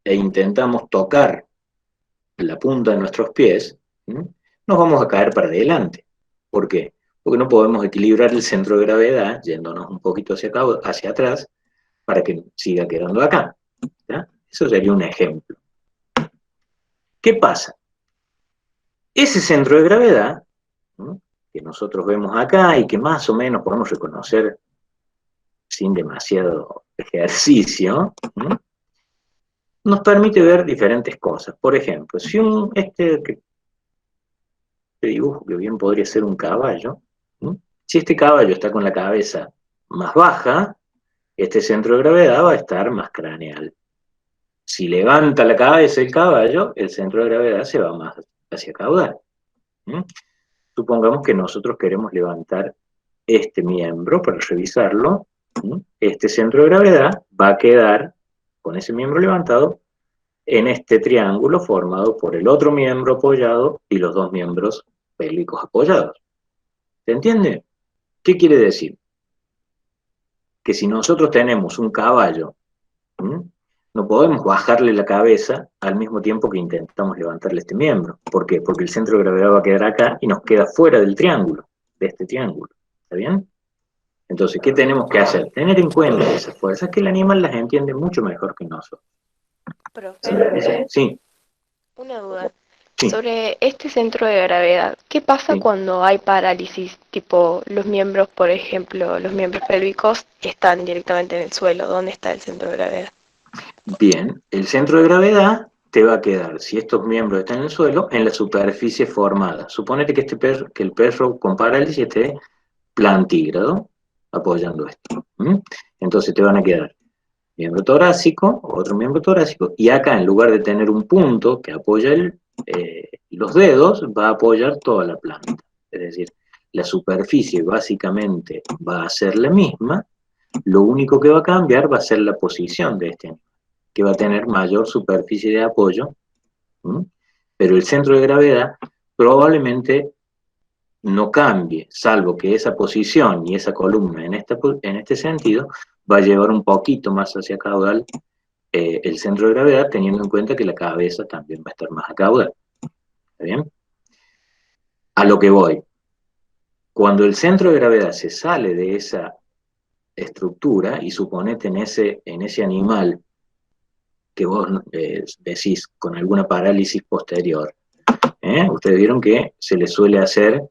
A: e intentamos tocar la punta de nuestros pies, nos vamos a caer para adelante. ¿Por qué? Porque no podemos equilibrar el centro de gravedad yéndonos un poquito hacia atrás para que siga quedando acá. ¿Ya? Eso sería un ejemplo. ¿Qué pasa? Ese centro de gravedad, que nosotros vemos acá y que más o menos podemos reconocer sin demasiado ejercicio, nos permite ver diferentes cosas. Por ejemplo, si este dibujo que bien podría ser un caballo, si este caballo está con la cabeza más baja, este centro de gravedad va a estar más craneal. Si levanta la cabeza el caballo, el centro de gravedad se va más hacia caudal. Supongamos que nosotros queremos levantar este miembro para revisarlo. Este centro de gravedad va a quedar con ese miembro levantado en este triángulo formado por el otro miembro apoyado y los 2 miembros pélvicos apoyados. ¿Se entiende? ¿Qué quiere decir? Que si nosotros tenemos un caballo, no podemos bajarle la cabeza al mismo tiempo que intentamos levantarle este miembro. ¿Por qué? Porque el centro de gravedad va a quedar acá y nos queda fuera del triángulo, de este triángulo. ¿Está bien? Entonces, ¿qué tenemos que hacer? Tener en cuenta esas fuerzas que el animal las entiende mucho mejor que nosotros.
D: Profe,
A: Sí.
D: una duda.
A: Sí.
D: Sobre este centro de gravedad, ¿qué pasa
A: Sí.
D: cuando hay parálisis? Tipo, los miembros, por ejemplo, los miembros pélvicos están directamente en el suelo. ¿Dónde está el centro de gravedad?
A: Bien, el centro de gravedad te va a quedar, si estos miembros están en el suelo, en la superficie formada. Suponete que, que el perro con parálisis esté plantígrado, apoyando esto. Entonces te van a quedar miembro torácico, otro miembro torácico, y acá en lugar de tener un punto que apoya los dedos, va a apoyar toda la planta. Es decir, la superficie básicamente va a ser la misma, lo único que va a cambiar va a ser la posición de este animal, que va a tener mayor superficie de apoyo, pero el centro de gravedad probablemente no cambie, salvo que esa posición y esa columna en este sentido va a llevar un poquito más hacia caudal el centro de gravedad, teniendo en cuenta que la cabeza también va a estar más a caudal. ¿Está bien? A lo que voy. Cuando el centro de gravedad se sale de esa estructura, y suponete en ese animal que vos decís con alguna parálisis posterior, ustedes vieron que se le suele hacer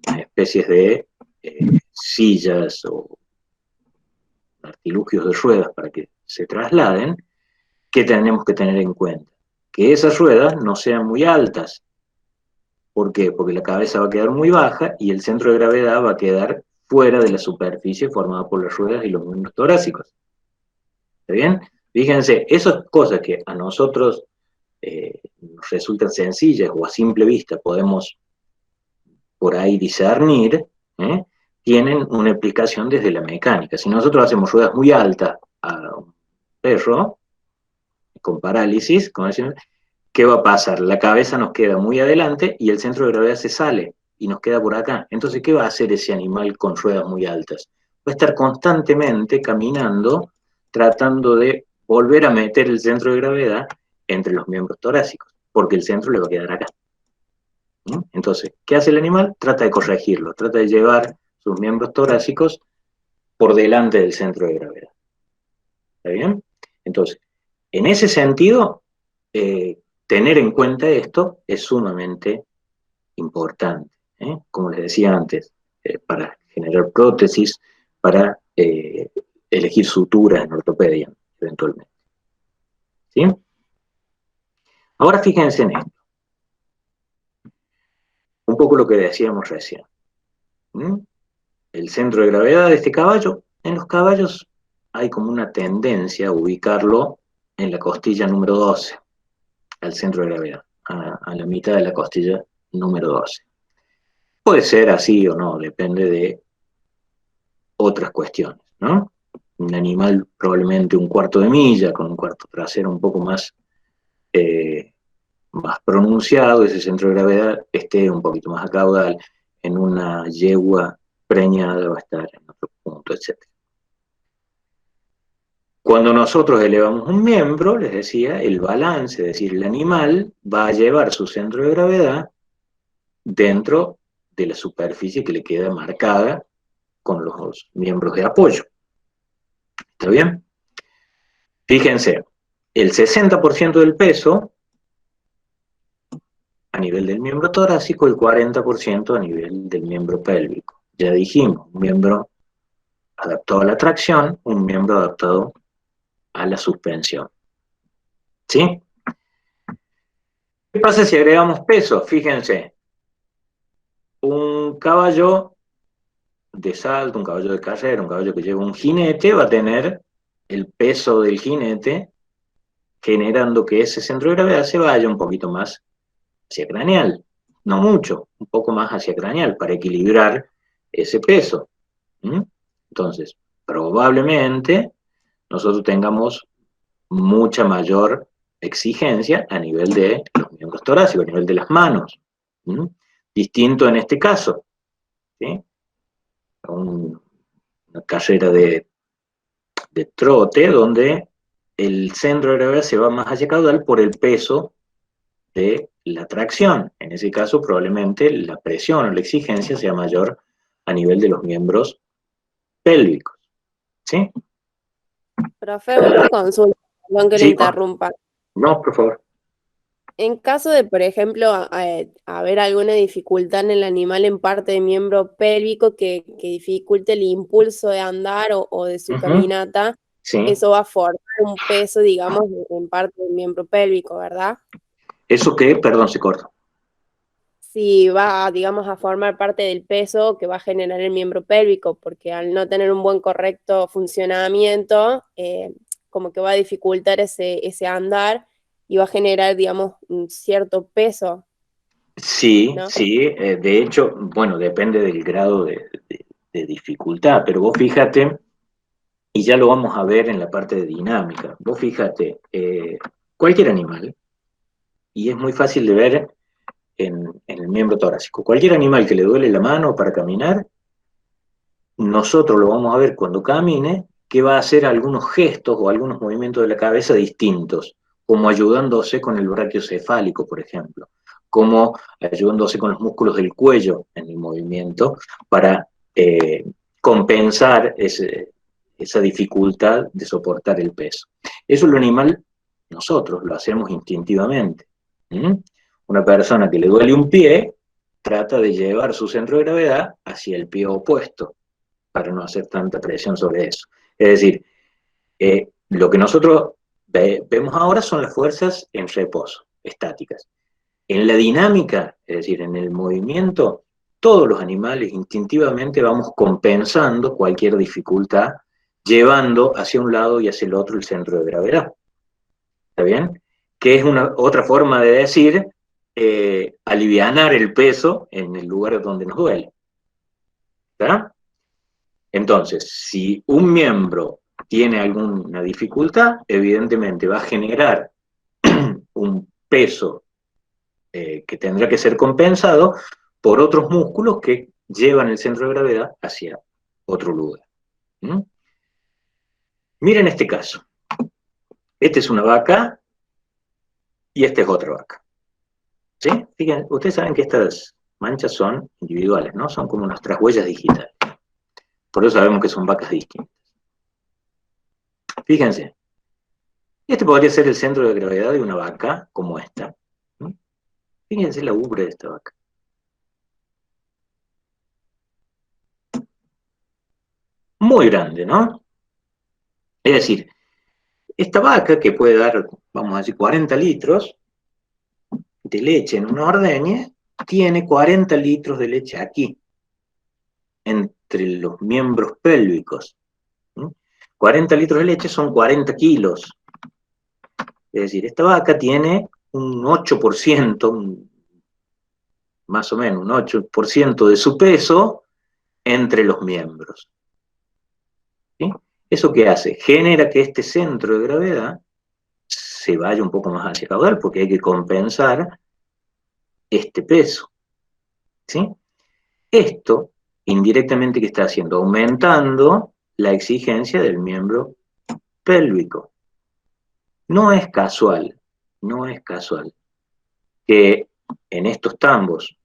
A: especies de sillas o artilugios de ruedas para que se trasladen. ¿Qué tenemos que tener en cuenta? Que esas ruedas no sean muy altas. ¿Por qué? Porque la cabeza va a quedar muy baja y el centro de gravedad va a quedar fuera de la superficie formada por las ruedas y los miembros torácicos. ¿Está bien? Fíjense, esas cosas que a nosotros nos resultan sencillas o a simple vista podemos por ahí discernir, tienen una explicación desde la mecánica. Si nosotros hacemos ruedas muy altas a un perro con parálisis, como decimos, ¿qué va a pasar? La cabeza nos queda muy adelante y el centro de gravedad se sale y nos queda por acá. Entonces, ¿qué va a hacer ese animal con ruedas muy altas? Va a estar constantemente caminando, tratando de volver a meter el centro de gravedad entre los miembros torácicos, porque el centro le va a quedar acá. Entonces, ¿qué hace el animal? Trata de corregirlo, trata de llevar sus miembros torácicos por delante del centro de gravedad. ¿Está bien? Entonces, en ese sentido, tener en cuenta esto es sumamente importante. Como les decía antes, para generar prótesis, para elegir suturas en ortopedia, eventualmente. ¿Sí? Ahora fíjense en esto. Un poco lo que decíamos recién. El centro de gravedad de este caballo, en los caballos hay como una tendencia a ubicarlo en la costilla número 12, al centro de gravedad, a la mitad de la costilla número 12. Puede ser así o no, depende de otras cuestiones, ¿no? Un animal probablemente un cuarto de milla, con un cuarto trasero un poco más pronunciado, ese centro de gravedad esté un poquito más a caudal, en una yegua preñada va a estar en otro punto, etc. Cuando nosotros elevamos un miembro, les decía, el balance, es decir, el animal va a llevar su centro de gravedad dentro de la superficie que le queda marcada con los miembros de apoyo. ¿Está bien? Fíjense, el 60% del peso a nivel del miembro torácico, el 40% a nivel del miembro pélvico. Ya dijimos, un miembro adaptado a la tracción, un miembro adaptado a la suspensión. ¿Sí? ¿Qué pasa si agregamos peso? Fíjense, un caballo de salto, un caballo de carrera, un caballo que lleva un jinete, va a tener el peso del jinete generando que ese centro de gravedad se vaya un poquito más hacia craneal. No mucho, un poco más hacia craneal para equilibrar ese peso. Entonces, probablemente nosotros tengamos mucha mayor exigencia a nivel de los miembros torácicos, a nivel de las manos. Distinto en este caso. ¿Sí? Una carrera de trote donde el centro de gravedad se va más hacia caudal por el peso de la tracción. En ese caso, probablemente la presión o la exigencia sea mayor a nivel de los miembros pélvicos. ¿Sí?
E: Profe, una consulta, perdón que lo
A: Sí,
E: interrumpa.
A: no, por favor.
E: En caso de, por ejemplo, haber alguna dificultad en el animal en parte del miembro pélvico que dificulte el impulso de andar o de su
A: Ujú,
E: caminata,
A: sí.
E: eso va a formar un peso, digamos, en parte del miembro pélvico, ¿verdad?
A: ¿Eso qué? Perdón, se corta.
E: Sí, va, digamos, a formar parte del peso que va a generar el miembro pélvico, porque al no tener un buen correcto funcionamiento, como que va a dificultar ese andar y va a generar, digamos, un cierto peso,
A: Sí,
E: ¿no?
A: sí, de hecho, bueno, depende del grado de dificultad, pero vos fíjate, y ya lo vamos a ver en la parte de dinámica, vos fíjate, cualquier animal, y es muy fácil de ver en el miembro torácico, cualquier animal que le duele la mano para caminar, nosotros lo vamos a ver cuando camine, que va a hacer algunos gestos o algunos movimientos de la cabeza distintos, como ayudándose con el brachiocefálico, por ejemplo, como ayudándose con los músculos del cuello en el movimiento para compensar esa dificultad de soportar el peso. Eso el animal, nosotros lo hacemos instintivamente. ¿Mm? Una persona que le duele un pie trata de llevar su centro de gravedad hacia el pie opuesto para no hacer tanta presión sobre eso. Es decir, lo que nosotros vemos ahora son las fuerzas en reposo, estáticas. En la dinámica, es decir, en el movimiento, todos los animales instintivamente vamos compensando cualquier dificultad, llevando hacia un lado y hacia el otro el centro de gravedad. ¿Está bien? Que es otra forma de decir alivianar el peso en el lugar donde nos duele. ¿Está? Entonces, si un miembro tiene alguna dificultad, evidentemente va a generar un peso que tendrá que ser compensado por otros músculos que llevan el centro de gravedad hacia otro lugar. ¿Mm? Miren este caso. Esta es una vaca y esta es otra vaca. ¿Sí? Fíjense, ustedes saben que estas manchas son individuales, ¿no? Son como nuestras huellas digitales. Por eso sabemos que son vacas distintas. Fíjense, este podría ser el centro de gravedad de una vaca como esta. ¿Mm? Fíjense la ubre de esta vaca. Muy grande, ¿no? Es decir, esta vaca que puede dar, vamos a decir, 40 litros de leche en una ordeñe, tiene 40 litros de leche aquí, entre los miembros pélvicos. ¿Mm? 40 litros de leche son 40 kilos. Es decir, esta vaca tiene un 8%, más o menos un 8% de su peso entre los miembros. ¿Sí? ¿Eso qué hace? Genera que este centro de gravedad se vaya un poco más hacia caudal, porque hay que compensar este peso. ¿Sí? Esto, indirectamente, ¿qué está haciendo? Aumentando la exigencia del miembro pélvico. No es casual, no es casual que en estos tambos,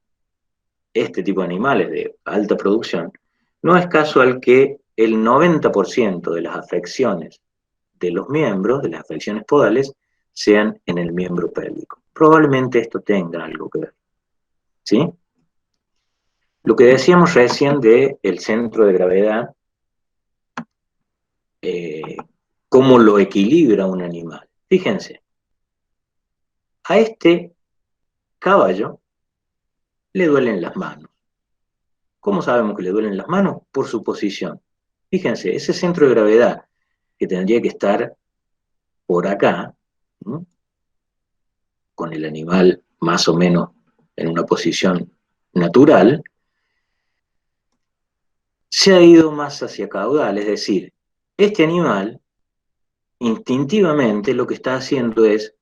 A: este tipo de animales de alta producción, no es casual que el 90% de las afecciones de los miembros, de las afecciones podales, sean en el miembro pélvico. Probablemente esto tenga algo que ver. ¿Sí? Lo que decíamos recién del centro de gravedad, cómo lo equilibra un animal. Fíjense, a este caballo le duelen las manos. ¿Cómo sabemos que le duelen las manos? Por su posición. Fíjense, ese centro de gravedad que tendría que estar por acá, ¿no? Con el animal más o menos en una posición natural, se ha ido más hacia caudal, es decir, este animal instintivamente lo que está haciendo es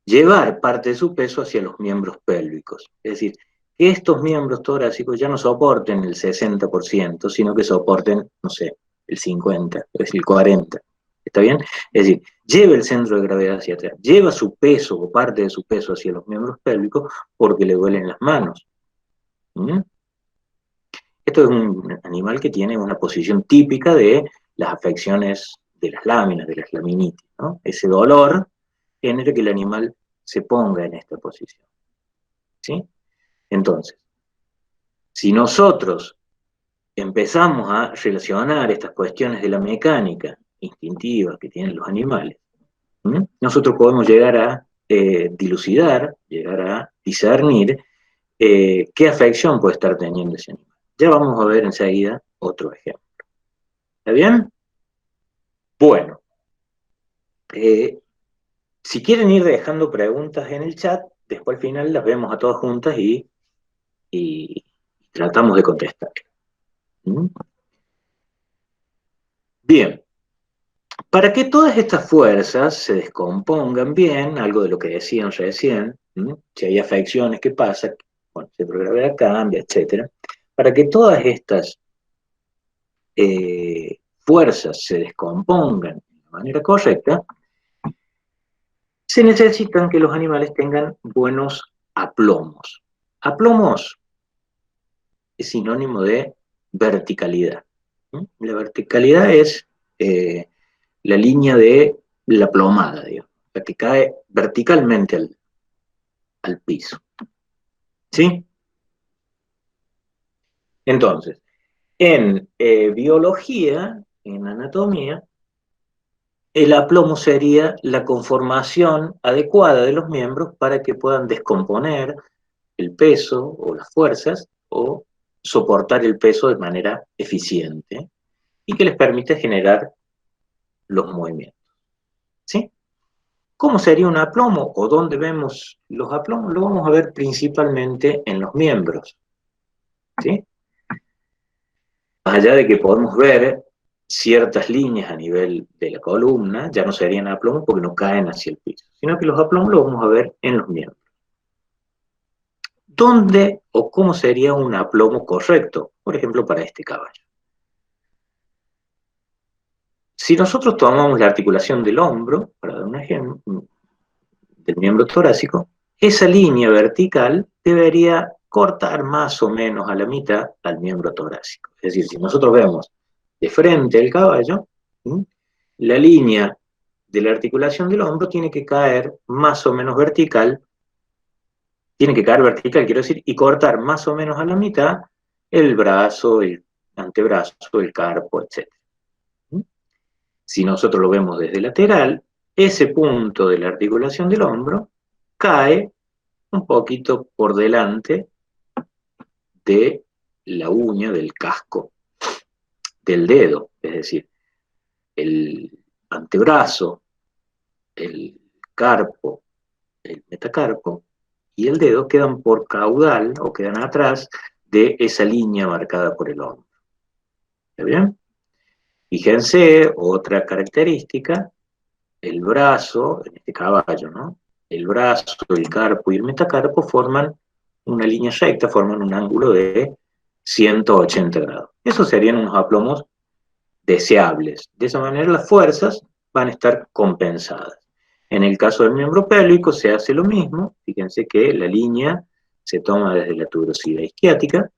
A: llevar parte de su peso hacia los miembros pélvicos. Es decir, que estos miembros torácicos ya no soporten el 60%, sino que soporten, no sé, el 50%, es decir, el 40%. ¿Está bien? Es decir, lleva el centro de gravedad hacia atrás, lleva su peso o parte de su peso hacia los miembros pélvicos porque le duelen las manos. ¿Mm? Esto es un animal que tiene una posición típica de las afecciones de las láminas, de las laminitis, ¿no? Ese dolor genera que el animal se ponga en esta posición. ¿Sí? Entonces, si nosotros empezamos a relacionar estas cuestiones de la mecánica instintiva que tienen los animales, nosotros podemos llegar a dilucidar, llegar a discernir qué afección puede estar teniendo ese animal. Ya vamos a ver enseguida otro ejemplo. ¿Está bien? Bueno, si quieren ir dejando preguntas en el chat, después al final las vemos a todas juntas y tratamos de contestar. Bien, para que todas estas fuerzas se descompongan bien, algo de lo que decían recién, si hay afecciones, ¿qué pasa? Bueno, el centro de gravedad cambia, etc. Para que todas estas fuerzas se descompongan de manera correcta, se necesitan que los animales tengan buenos aplomos. Aplomos es sinónimo de verticalidad. La verticalidad es la línea de la plomada, digamos, la que cae verticalmente al piso. ¿Sí? Entonces, en biología, en anatomía, el aplomo sería la conformación adecuada de los miembros para que puedan descomponer el peso o las fuerzas o soportar el peso de manera eficiente y que les permite generar los movimientos. ¿Sí? ¿Cómo sería un aplomo o dónde vemos los aplomos? Lo vamos a ver principalmente en los miembros. ¿Sí? Más allá de que podemos ver ciertas líneas a nivel de la columna, ya no serían aplomos porque no caen hacia el piso, sino que los aplomos los vamos a ver en los miembros. ¿Dónde o cómo sería un aplomo correcto? Por ejemplo, para este caballo. Si nosotros tomamos la articulación del hombro, para dar un ejemplo, del miembro torácico, esa línea vertical debería cortar más o menos a la mitad al miembro torácico. Es decir, si nosotros vemos de frente el caballo, la línea de la articulación del hombro tiene que caer más o menos vertical, quiero decir, y cortar más o menos a la mitad el brazo, el antebrazo, el carpo, etc. Si nosotros lo vemos desde lateral, ese punto de la articulación del hombro cae un poquito por delante de la uña del casco del dedo, es decir, el antebrazo, el carpo, el metacarpo y el dedo quedan por caudal o quedan atrás de esa línea marcada por el hombro. ¿Está bien? Fíjense, otra característica, el brazo, en este caballo, ¿no? El brazo, el carpo y el metacarpo forman una línea recta, forman un ángulo de 180 grados. Esos serían unos aplomos deseables. De esa manera las fuerzas van a estar compensadas. En el caso del miembro pélvico se hace lo mismo. Fíjense que la línea se toma desde la tuberosidad isquiática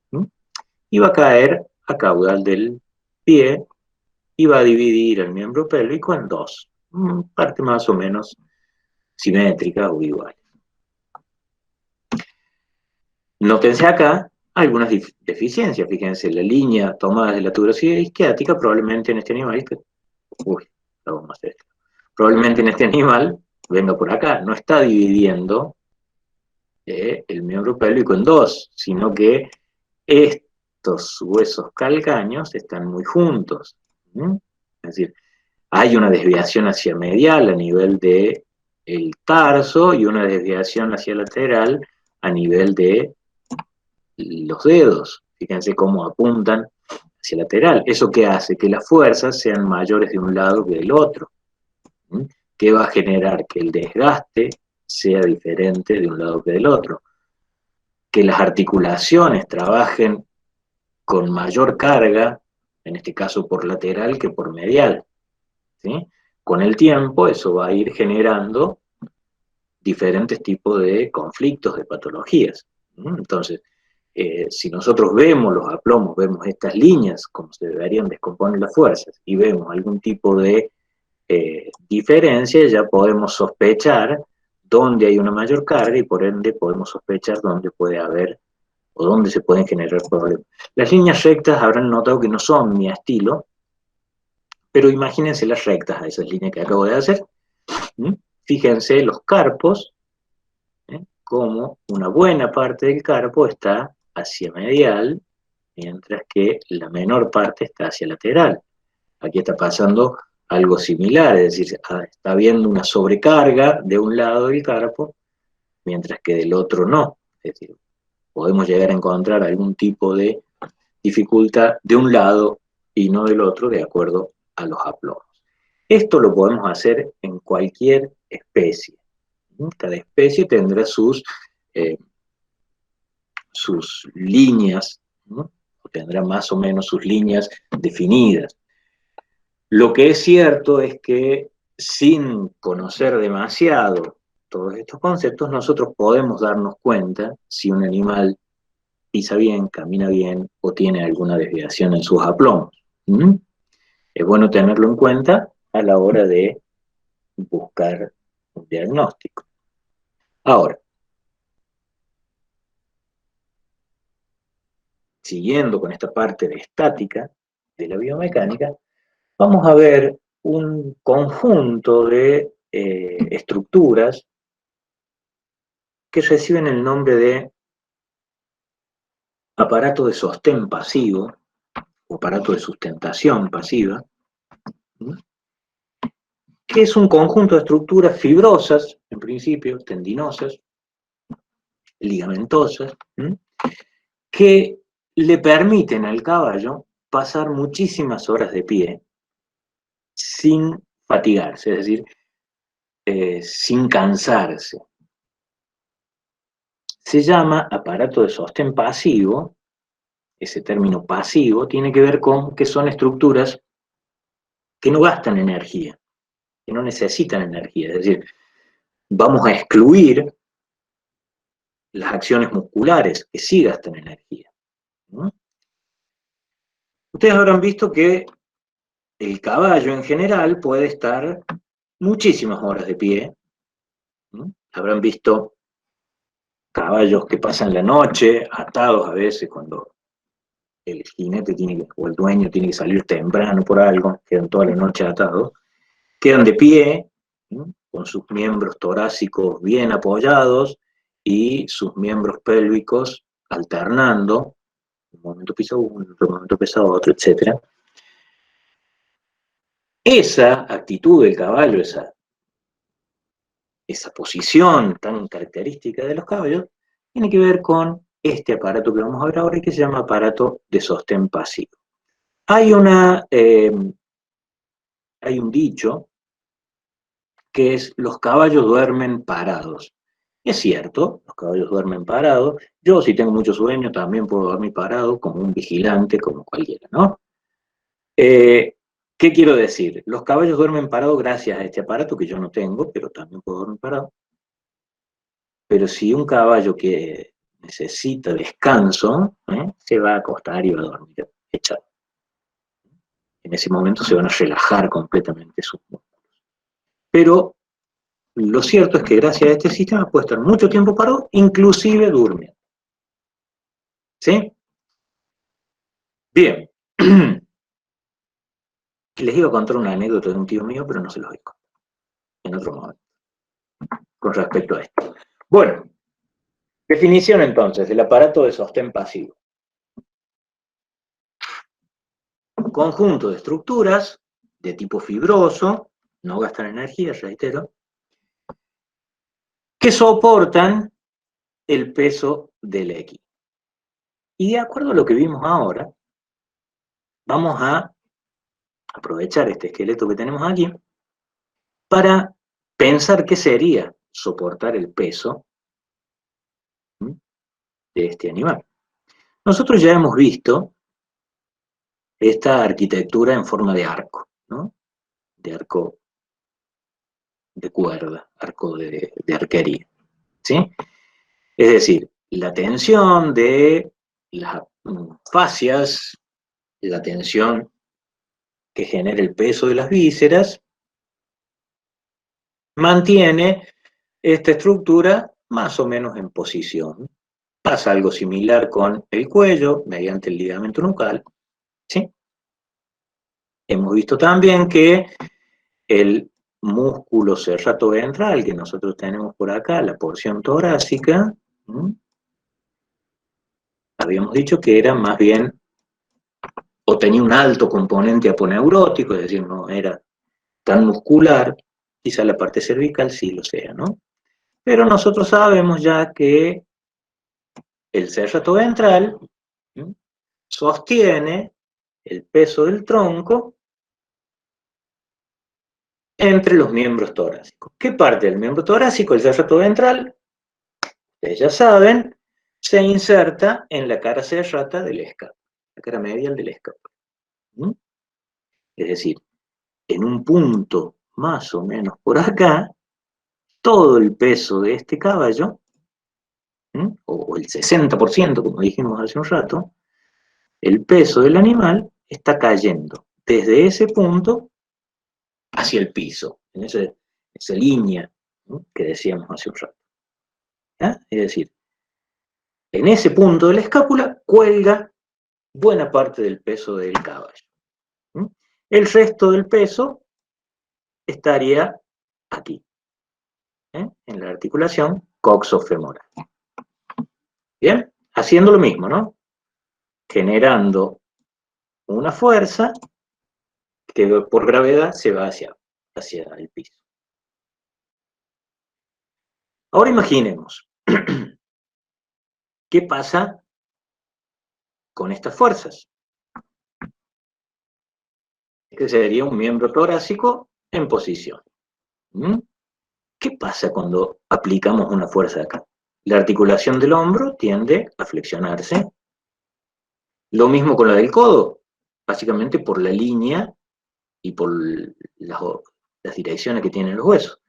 A: y va a caer a caudal del pie y va a dividir el miembro pélvico en dos, parte más o menos simétrica o igual. Nótense acá algunas deficiencias. Fíjense, la línea tomada desde la tuberosidad isquiática probablemente en este animal, probablemente en este animal venga por acá, no está dividiendo el miembro pélvico en dos, sino que estos huesos calcáneos están muy juntos. Es decir, hay una desviación hacia medial a nivel del tarso y una desviación hacia lateral a nivel de los dedos. Fíjense cómo apuntan hacia lateral. ¿Eso qué hace? Que las fuerzas sean mayores de un lado que del otro. ¿Qué va a generar? Que el desgaste sea diferente de un lado que del otro. Que las articulaciones trabajen con mayor carga, en este caso por lateral que por medial. ¿Sí? Con el tiempo eso va a ir generando diferentes tipos de conflictos, de patologías. Entonces, si nosotros vemos los aplomos, vemos estas líneas, como se deberían descomponer las fuerzas, y vemos algún tipo de diferencia, ya podemos sospechar dónde hay una mayor carga y por ende podemos sospechar dónde puede haber o dónde se pueden generar problemas. Las líneas rectas habrán notado que no son mi estilo, pero imagínense las rectas a esas líneas que acabo de hacer. Fíjense los carpos, como una buena parte del carpo está hacia medial, mientras que la menor parte está hacia lateral. Aquí está pasando algo similar, es decir, está habiendo una sobrecarga de un lado del carpo, mientras que del otro no. Es decir, podemos llegar a encontrar algún tipo de dificultad de un lado y no del otro, de acuerdo a los aplomos. Esto lo podemos hacer en cualquier especie. Cada especie tendrá sus líneas, ¿no? O tendrá más o menos sus líneas definidas. Lo que es cierto es que sin conocer demasiado todos estos conceptos, nosotros podemos darnos cuenta si un animal pisa bien, camina bien o tiene alguna desviación en sus aplomos. Es bueno tenerlo en cuenta a la hora de buscar un diagnóstico. Ahora, siguiendo con esta parte de estática de la biomecánica, vamos a ver un conjunto de estructuras que reciben el nombre de aparato de sostén pasivo o aparato de sustentación pasiva, que es un conjunto de estructuras fibrosas, en principio, tendinosas, ligamentosas, que le permiten al caballo pasar muchísimas horas de pie sin fatigarse, es decir, sin cansarse. Se llama aparato de sostén pasivo. Ese término pasivo tiene que ver con que son estructuras que no gastan energía, que no necesitan energía, es decir, vamos a excluir las acciones musculares que sí gastan energía. Ustedes habrán visto que el caballo en general puede estar muchísimas horas de pie. Habrán visto caballos que pasan la noche atados a veces cuando el jinete o el dueño tiene que salir temprano por algo, quedan toda la noche atados, quedan de pie, con sus miembros torácicos bien apoyados y sus miembros pélvicos alternando, un momento pisa uno, en otro momento pisa otro, etc. Esa actitud del caballo, esa posición tan característica de los caballos, tiene que ver con este aparato que vamos a ver ahora y que se llama aparato de sostén pasivo. Hay un dicho que es: los caballos duermen parados. Es cierto, los caballos duermen parados. Yo, si tengo mucho sueño, también puedo dormir parado, como un vigilante, como cualquiera, ¿no? ¿Qué quiero decir? Los caballos duermen parados gracias a este aparato que yo no tengo, pero también puedo dormir parado. Pero si un caballo que necesita descanso, se va a acostar y va a dormir echado. En ese momento se van a relajar completamente sus músculos. Pero lo cierto es que gracias a este sistema puede estar mucho tiempo parado, inclusive durmiendo. ¿Sí? Bien. Les iba a contar una anécdota de un tío mío, pero no se los voy a contar en otro momento, con respecto a esto. Bueno, definición entonces del aparato de sostén pasivo. Conjunto de estructuras de tipo fibroso, no gastan energía, reitero, que soportan el peso del equino. Y de acuerdo a lo que vimos ahora, vamos a aprovechar este esqueleto que tenemos aquí para pensar qué sería soportar el peso de este animal. Nosotros ya hemos visto esta arquitectura en forma de arco, ¿no? De arco de cuerda, arco de arquería, ¿sí? Es decir, la tensión de las fascias, la tensión que genera el peso de las vísceras, mantiene esta estructura más o menos en posición. Pasa algo similar con el cuello, mediante el ligamento nucal, ¿sí? Hemos visto también que el músculo serrato ventral que nosotros tenemos por acá, la porción torácica, habíamos dicho que era más bien, o tenía un alto componente aponeurótico, es decir, no era tan muscular, quizá la parte cervical sí lo sea, ¿no? Pero nosotros sabemos ya que el serrato ventral sostiene el peso del tronco entre los miembros torácicos. ¿Qué parte del miembro torácico? El serrato ventral, ustedes ya saben, se inserta en la cara serrata del escápula, la cara medial del escápula. Es decir, en un punto más o menos por acá, todo el peso de este caballo, o el 60%, como dijimos hace un rato, el peso del animal está cayendo desde ese punto hacia el piso, en esa línea, ¿no?, que decíamos hace un rato. ¿Ya? Es decir, en ese punto de la escápula cuelga buena parte del peso del caballo. El resto del peso estaría aquí, en la articulación coxofemoral. Bien, haciendo lo mismo, ¿no? Generando una fuerza que por gravedad se va hacia el piso. Ahora imaginemos, ¿qué pasa con estas fuerzas? Este sería un miembro torácico en posición. ¿Qué pasa cuando aplicamos una fuerza acá? La articulación del hombro tiende a flexionarse. Lo mismo con la del codo, básicamente por la línea y por las direcciones que tienen los huesos.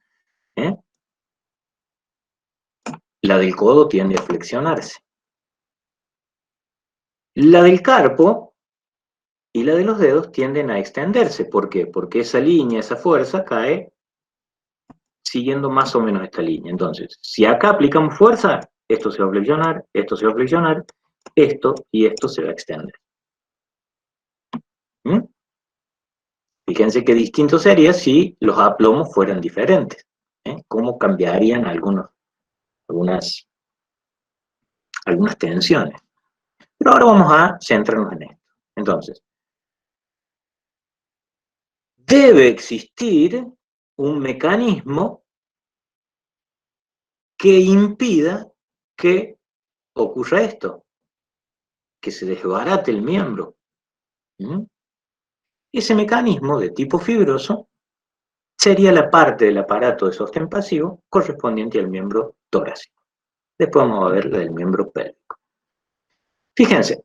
A: La del codo tiende a flexionarse. La del carpo y la de los dedos tienden a extenderse. ¿Por qué? Porque esa línea, esa fuerza cae siguiendo más o menos esta línea. Entonces, si acá aplicamos fuerza, esto se va a flexionar, esto se va a flexionar, esto y esto se va a extender. Fíjense qué distinto sería si los aplomos fueran diferentes. ¿Cómo cambiarían algunas tensiones? Pero ahora vamos a centrarnos en esto. Entonces, debe existir un mecanismo que impida que ocurra esto, que se desbarate el miembro. Ese mecanismo de tipo fibroso sería la parte del aparato de sostén pasivo correspondiente al miembro torácico. Después vamos a ver la del miembro pélvico. Fíjense,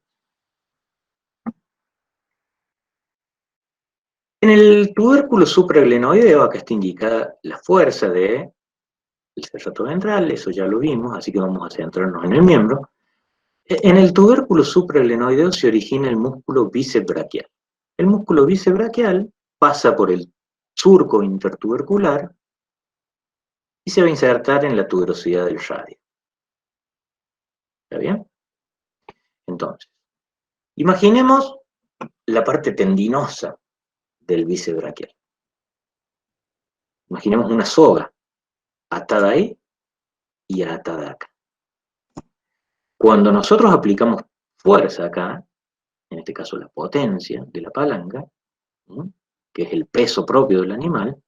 A: en el tubérculo supraglenoideo, acá está indicada la fuerza del serrato ventral, eso ya lo vimos, así que vamos a centrarnos en el miembro. En el tubérculo supraglenoideo se origina el músculo bíceps braquial. El músculo bíceps braquial pasa por el surco intertubercular y se va a insertar en la tuberosidad del radio. ¿Está bien? Entonces, imaginemos la parte tendinosa del bíceps braquial. Imaginemos una soga atada ahí y atada acá. Cuando nosotros aplicamos fuerza acá, en este caso la potencia de la palanca, que es el peso propio del animal,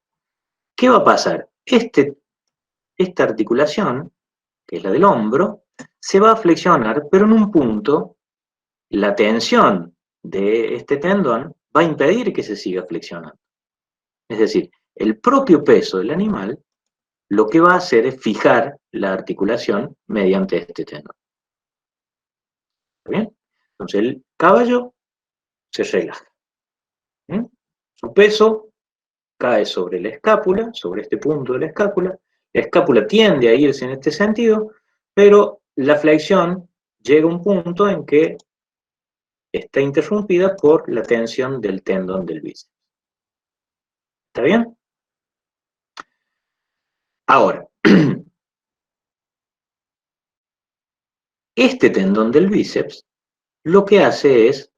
A: ¿qué va a pasar? Esta articulación, que es la del hombro, se va a flexionar, pero en un punto la tensión de este tendón va a impedir que se siga flexionando. Es decir, el propio peso del animal lo que va a hacer es fijar la articulación mediante este tendón. ¿Está bien? Entonces el caballo se relaja. Su peso cae sobre la escápula, sobre este punto de la escápula tiende a irse en este sentido, pero la flexión llega a un punto en que está interrumpida por la tensión del tendón del bíceps. ¿Está bien? Ahora, Este tendón del bíceps lo que hace es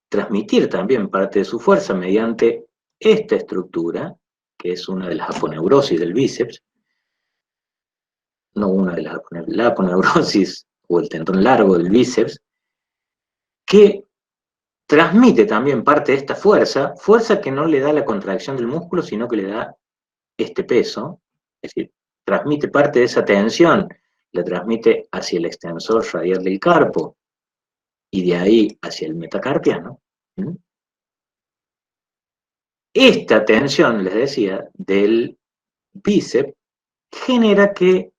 A: transmitir también parte de su fuerza mediante esta estructura, que es una de las aponeurosis del bíceps, no una de las la aponeurosis o el tendón largo del bíceps, que transmite también parte de esta fuerza, fuerza que no le da la contracción del músculo, sino que le da este peso, es decir, transmite parte de esa tensión, la transmite hacia el extensor radial del carpo y de ahí hacia el metacarpiano. Esta tensión, les decía, del bíceps genera que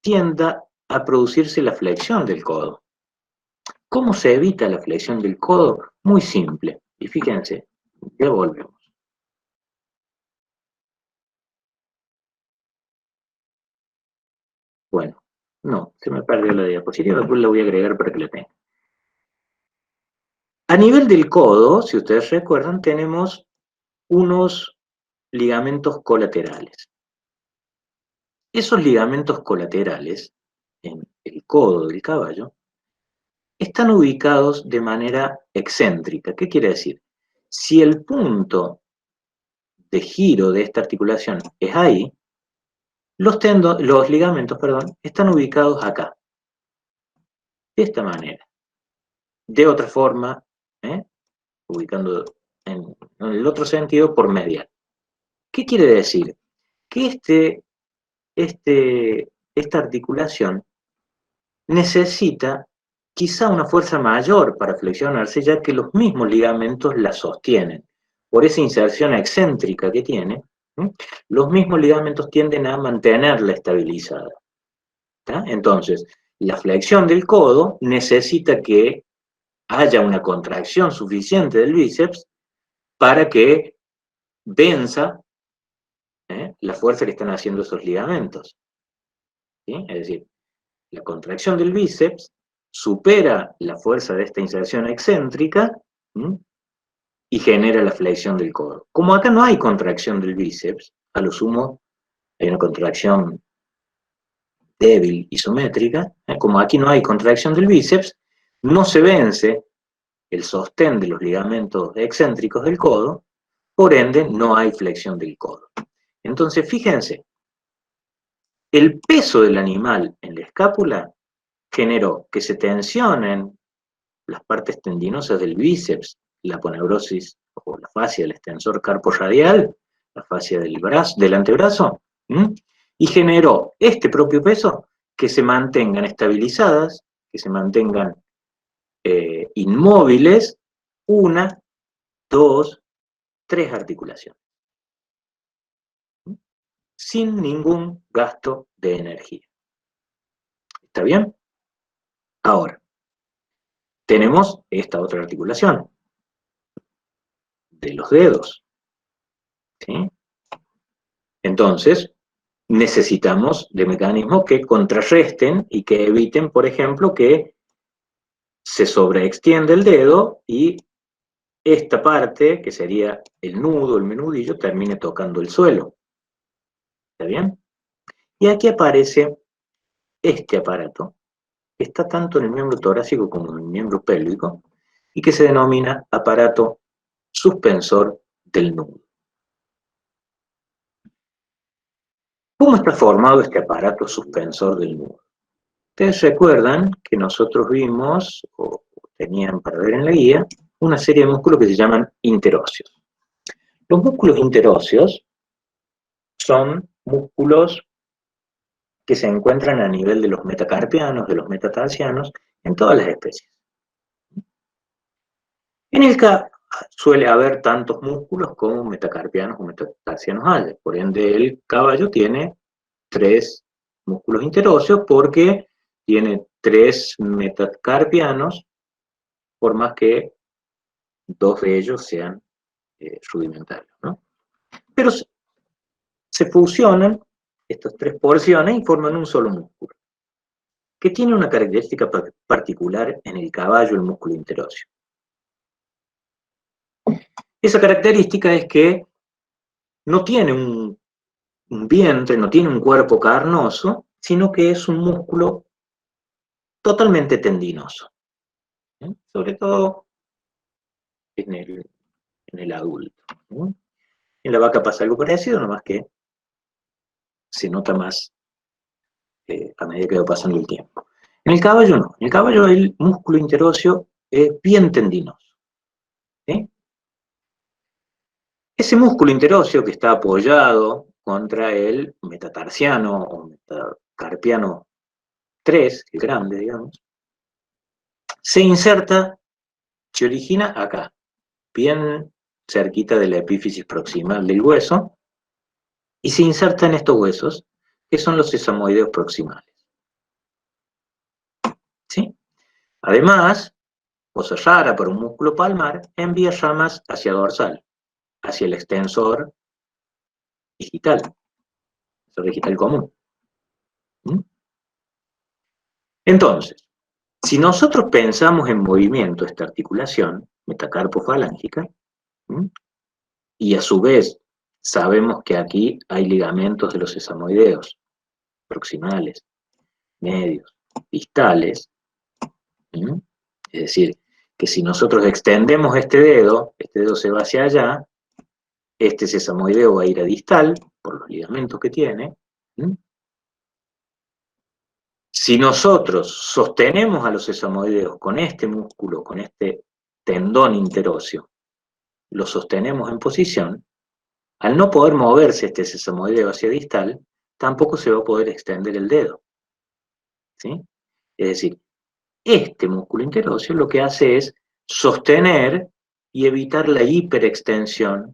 A: tienda a producirse la flexión del codo. ¿Cómo se evita la flexión del codo? Muy simple. Y fíjense, ya volvemos. Bueno, no, se me perdió la diapositiva, después la voy a agregar para que la tengan. A nivel del codo, si ustedes recuerdan, tenemos unos ligamentos colaterales. Esos ligamentos colaterales, en el codo del caballo, están ubicados de manera excéntrica. ¿Qué quiere decir? Si el punto de giro de esta articulación es ahí, los ligamentos, están ubicados acá. De esta manera. De otra forma, ubicando en el otro sentido por medial. ¿Qué quiere decir? Que esta articulación necesita quizá una fuerza mayor para flexionarse, ya que los mismos ligamentos la sostienen. Por esa inserción excéntrica que tiene, los mismos ligamentos tienden a mantenerla estabilizada. ¿Tá? Entonces, la flexión del codo necesita que haya una contracción suficiente del bíceps para que venza la fuerza que están haciendo esos ligamentos. ¿Sí? Es decir, la contracción del bíceps supera la fuerza de esta inserción excéntrica y genera la flexión del codo. Como acá no hay contracción del bíceps, a lo sumo hay una contracción débil isométrica, como aquí no hay contracción del bíceps, no se vence el sostén de los ligamentos excéntricos del codo, por ende no hay flexión del codo. Entonces, fíjense, el peso del animal en la escápula generó que se tensionen las partes tendinosas del bíceps, la aponeurosis o la fascia del extensor carporradial, la fascia del brazo, del antebrazo, y generó este propio peso que se mantengan estabilizadas, que se mantengan inmóviles, 1, 2, 3 articulaciones, sin ningún gasto de energía. ¿Está bien? Ahora, tenemos esta otra articulación de los dedos. ¿Sí? Entonces, necesitamos de mecanismos que contrarresten y que eviten, por ejemplo, que se sobreextienda el dedo y esta parte, que sería el nudo, el menudillo, termine tocando el suelo. ¿Está bien? Y aquí aparece este aparato, que está tanto en el miembro torácico como en el miembro pélvico, y que se denomina aparato suspensor del nudo. ¿Cómo está formado este aparato suspensor del nudo? Ustedes recuerdan que nosotros vimos, o tenían para ver en la guía, una serie de músculos que se llaman interóseos. Los músculos interóseos son músculos que se encuentran a nivel de los metacarpianos, de los metatarsianos, en todas las especies. En el caso suele haber tantos músculos como metacarpianos o metatarsianos haya. Por ende, el caballo tiene 3 músculos interóseos porque tiene 3 metacarpianos, por más que 2 de ellos sean rudimentarios, ¿no? Pero se fusionan estas 3 porciones y forman un solo músculo, que tiene una característica particular en el caballo, el músculo interóseo. Esa característica es que no tiene un vientre, no tiene un cuerpo carnoso, sino que es un músculo totalmente tendinoso, sobre todo en el adulto. En la vaca pasa algo parecido, nomás que se nota más a medida que va pasando el tiempo. En el caballo no, en el caballo el músculo interóseo es bien tendinoso. ¿Sí? Ese músculo interóseo que está apoyado contra el metatarsiano o metacarpiano 3, el grande, digamos, se inserta, se origina acá, bien cerquita de la epífisis proximal del hueso, y se inserta en estos huesos, que son los sesamoideos proximales. ¿Sí? Además, cosa rara para un músculo palmar, envía ramas hacia dorsal, hacia el extensor digital común. Entonces, si nosotros pensamos en movimiento esta articulación metacarpofalángica, y a su vez sabemos que aquí hay ligamentos de los sesamoideos proximales, medios, distales, es decir, que si nosotros extendemos este dedo se va hacia allá, este sesamoideo va a ir a distal, por los ligamentos que tiene. Si nosotros sostenemos a los sesamoideos con este músculo, con este tendón interóseo, lo sostenemos en posición, al no poder moverse este sesamoideo hacia distal, tampoco se va a poder extender el dedo. ¿Sí? Es decir, este músculo interóseo lo que hace es sostener y evitar la hiperextensión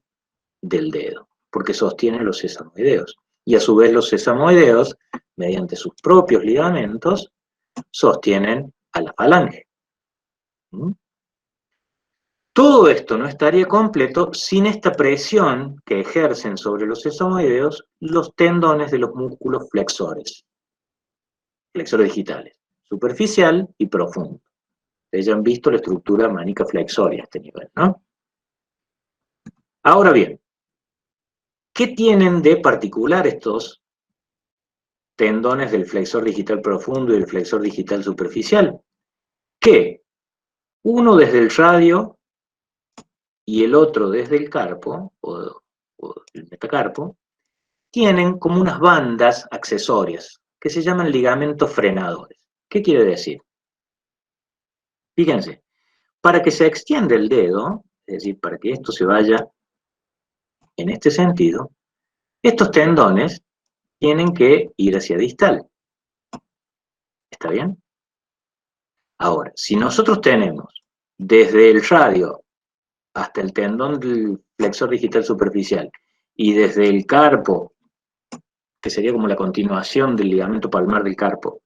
A: del dedo, porque sostiene los sesamoideos. Y a su vez los sesamoideos, mediante sus propios ligamentos, sostienen a la falange. Todo esto no estaría completo sin esta presión que ejercen sobre los sesamoideos los tendones de los músculos flexores digitales, superficial y profundo. Ustedes ya han visto la estructura manica flexoria a este nivel, ¿no? Ahora bien, ¿qué tienen de particular estos tendones del flexor digital profundo y del flexor digital superficial? Que uno desde el radio y el otro desde el carpo, o el metacarpo, tienen como unas bandas accesorias que se llaman ligamentos frenadores. ¿Qué quiere decir? Fíjense, para que se extienda el dedo, es decir, para que esto se vaya en este sentido, estos tendones tienen que ir hacia distal. ¿Está bien? Ahora, si nosotros tenemos desde el radio hasta el tendón del flexor digital superficial y desde el carpo, que sería como la continuación del ligamento palmar del carpo,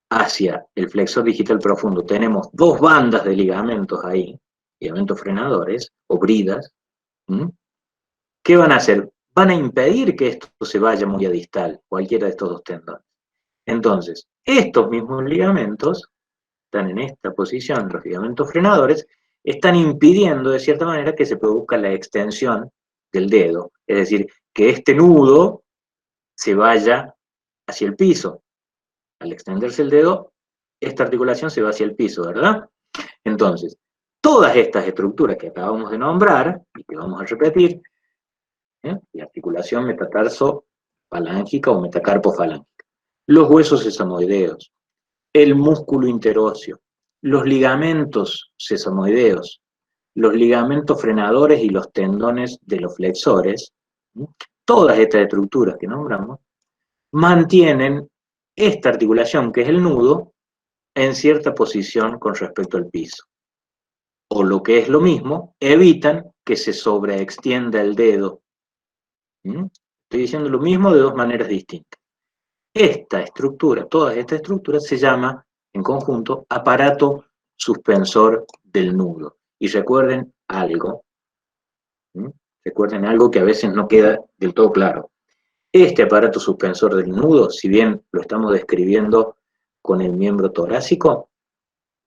A: hacia el flexor digital profundo, tenemos dos bandas de ligamentos ahí, ligamentos frenadores o bridas. ¿Qué van a hacer? Van a impedir que esto se vaya muy a distal, cualquiera de estos dos tendones. Entonces, estos mismos ligamentos están en esta posición, los ligamentos frenadores, están impidiendo de cierta manera que se produzca la extensión del dedo, es decir, que este nudo se vaya hacia el piso. Al extenderse el dedo, esta articulación se va hacia el piso, ¿verdad? Entonces, todas estas estructuras que acabamos de nombrar, y que vamos a repetir, la articulación metatarso-falángica o metacarpo-falángica, los huesos sesamoideos, el músculo interóseo, los ligamentos sesamoideos, los ligamentos frenadores y los tendones de los flexores, todas estas estructuras que nombramos, mantienen esta articulación, que es el nudo, en cierta posición con respecto al piso. O lo que es lo mismo, evitan que se sobreextienda el dedo. Estoy diciendo lo mismo de dos maneras distintas. Esta estructura, todas estas estructuras se llama, en conjunto, aparato suspensor del nudo. Y recuerden algo que a veces no queda del todo claro. Este aparato suspensor del nudo, si bien lo estamos describiendo con el miembro torácico,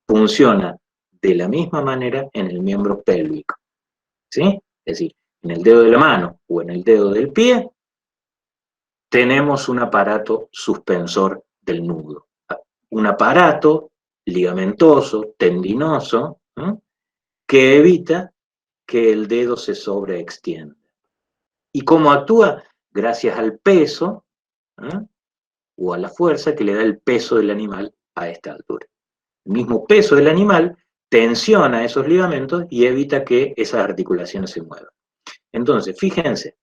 A: funciona de la misma manera en el miembro pélvico. ¿Sí? Es decir, en el dedo de la mano o en el dedo del pie, tenemos un aparato suspensor del nudo. Un aparato ligamentoso, tendinoso, ¿no? Que evita que el dedo se sobreextienda. ¿Y cómo actúa? Gracias al peso, ¿eh? O a la fuerza que le da el peso del animal a esta altura. El mismo peso del animal tensiona esos ligamentos y evita que esas articulaciones se muevan. Entonces, fíjense,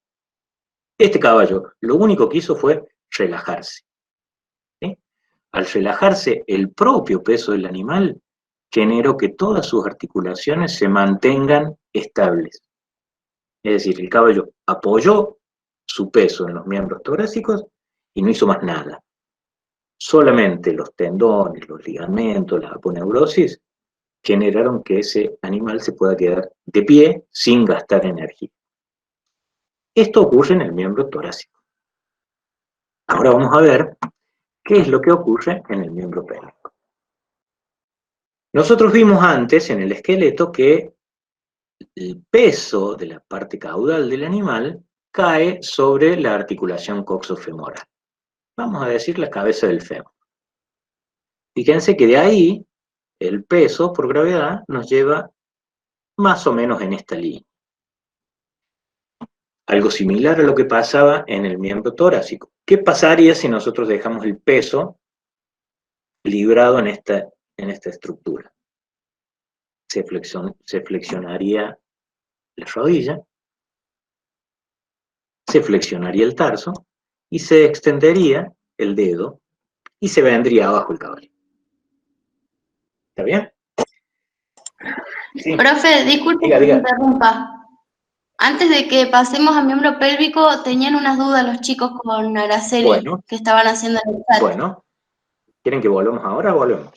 A: este caballo lo único que hizo fue relajarse. ¿Sí? Al relajarse el propio peso del animal, generó que todas sus articulaciones se mantengan estables. Es decir, el caballo apoyó su peso en los miembros torácicos y no hizo más nada. Solamente los tendones, los ligamentos, la aponeurosis generaron que ese animal se pueda quedar de pie sin gastar energía. Esto ocurre en el miembro torácico. Ahora vamos a ver qué es lo que ocurre en el miembro pélvico. Nosotros vimos antes en el esqueleto que el peso de la parte caudal del animal cae sobre la articulación coxofemoral. Vamos a decir la cabeza del fémur. Fíjense que de ahí el peso por gravedad nos lleva más o menos en esta línea. Algo similar a lo que pasaba en el miembro torácico. ¿Qué pasaría si nosotros dejamos el peso librado en esta estructura? Se flexionaría la rodilla, se flexionaría el tarso y se extendería el dedo y se vendría abajo el caballo. ¿Está bien? Sí.
F: Profe, disculpe
A: Diga,
F: que me
A: diga.
F: interrumpa. Antes de que pasemos al miembro pélvico, tenían unas dudas los chicos con Araceli
A: Bueno.
F: que estaban haciendo en el chat.
A: Bueno, ¿quieren que volvamos ahora o volvemos?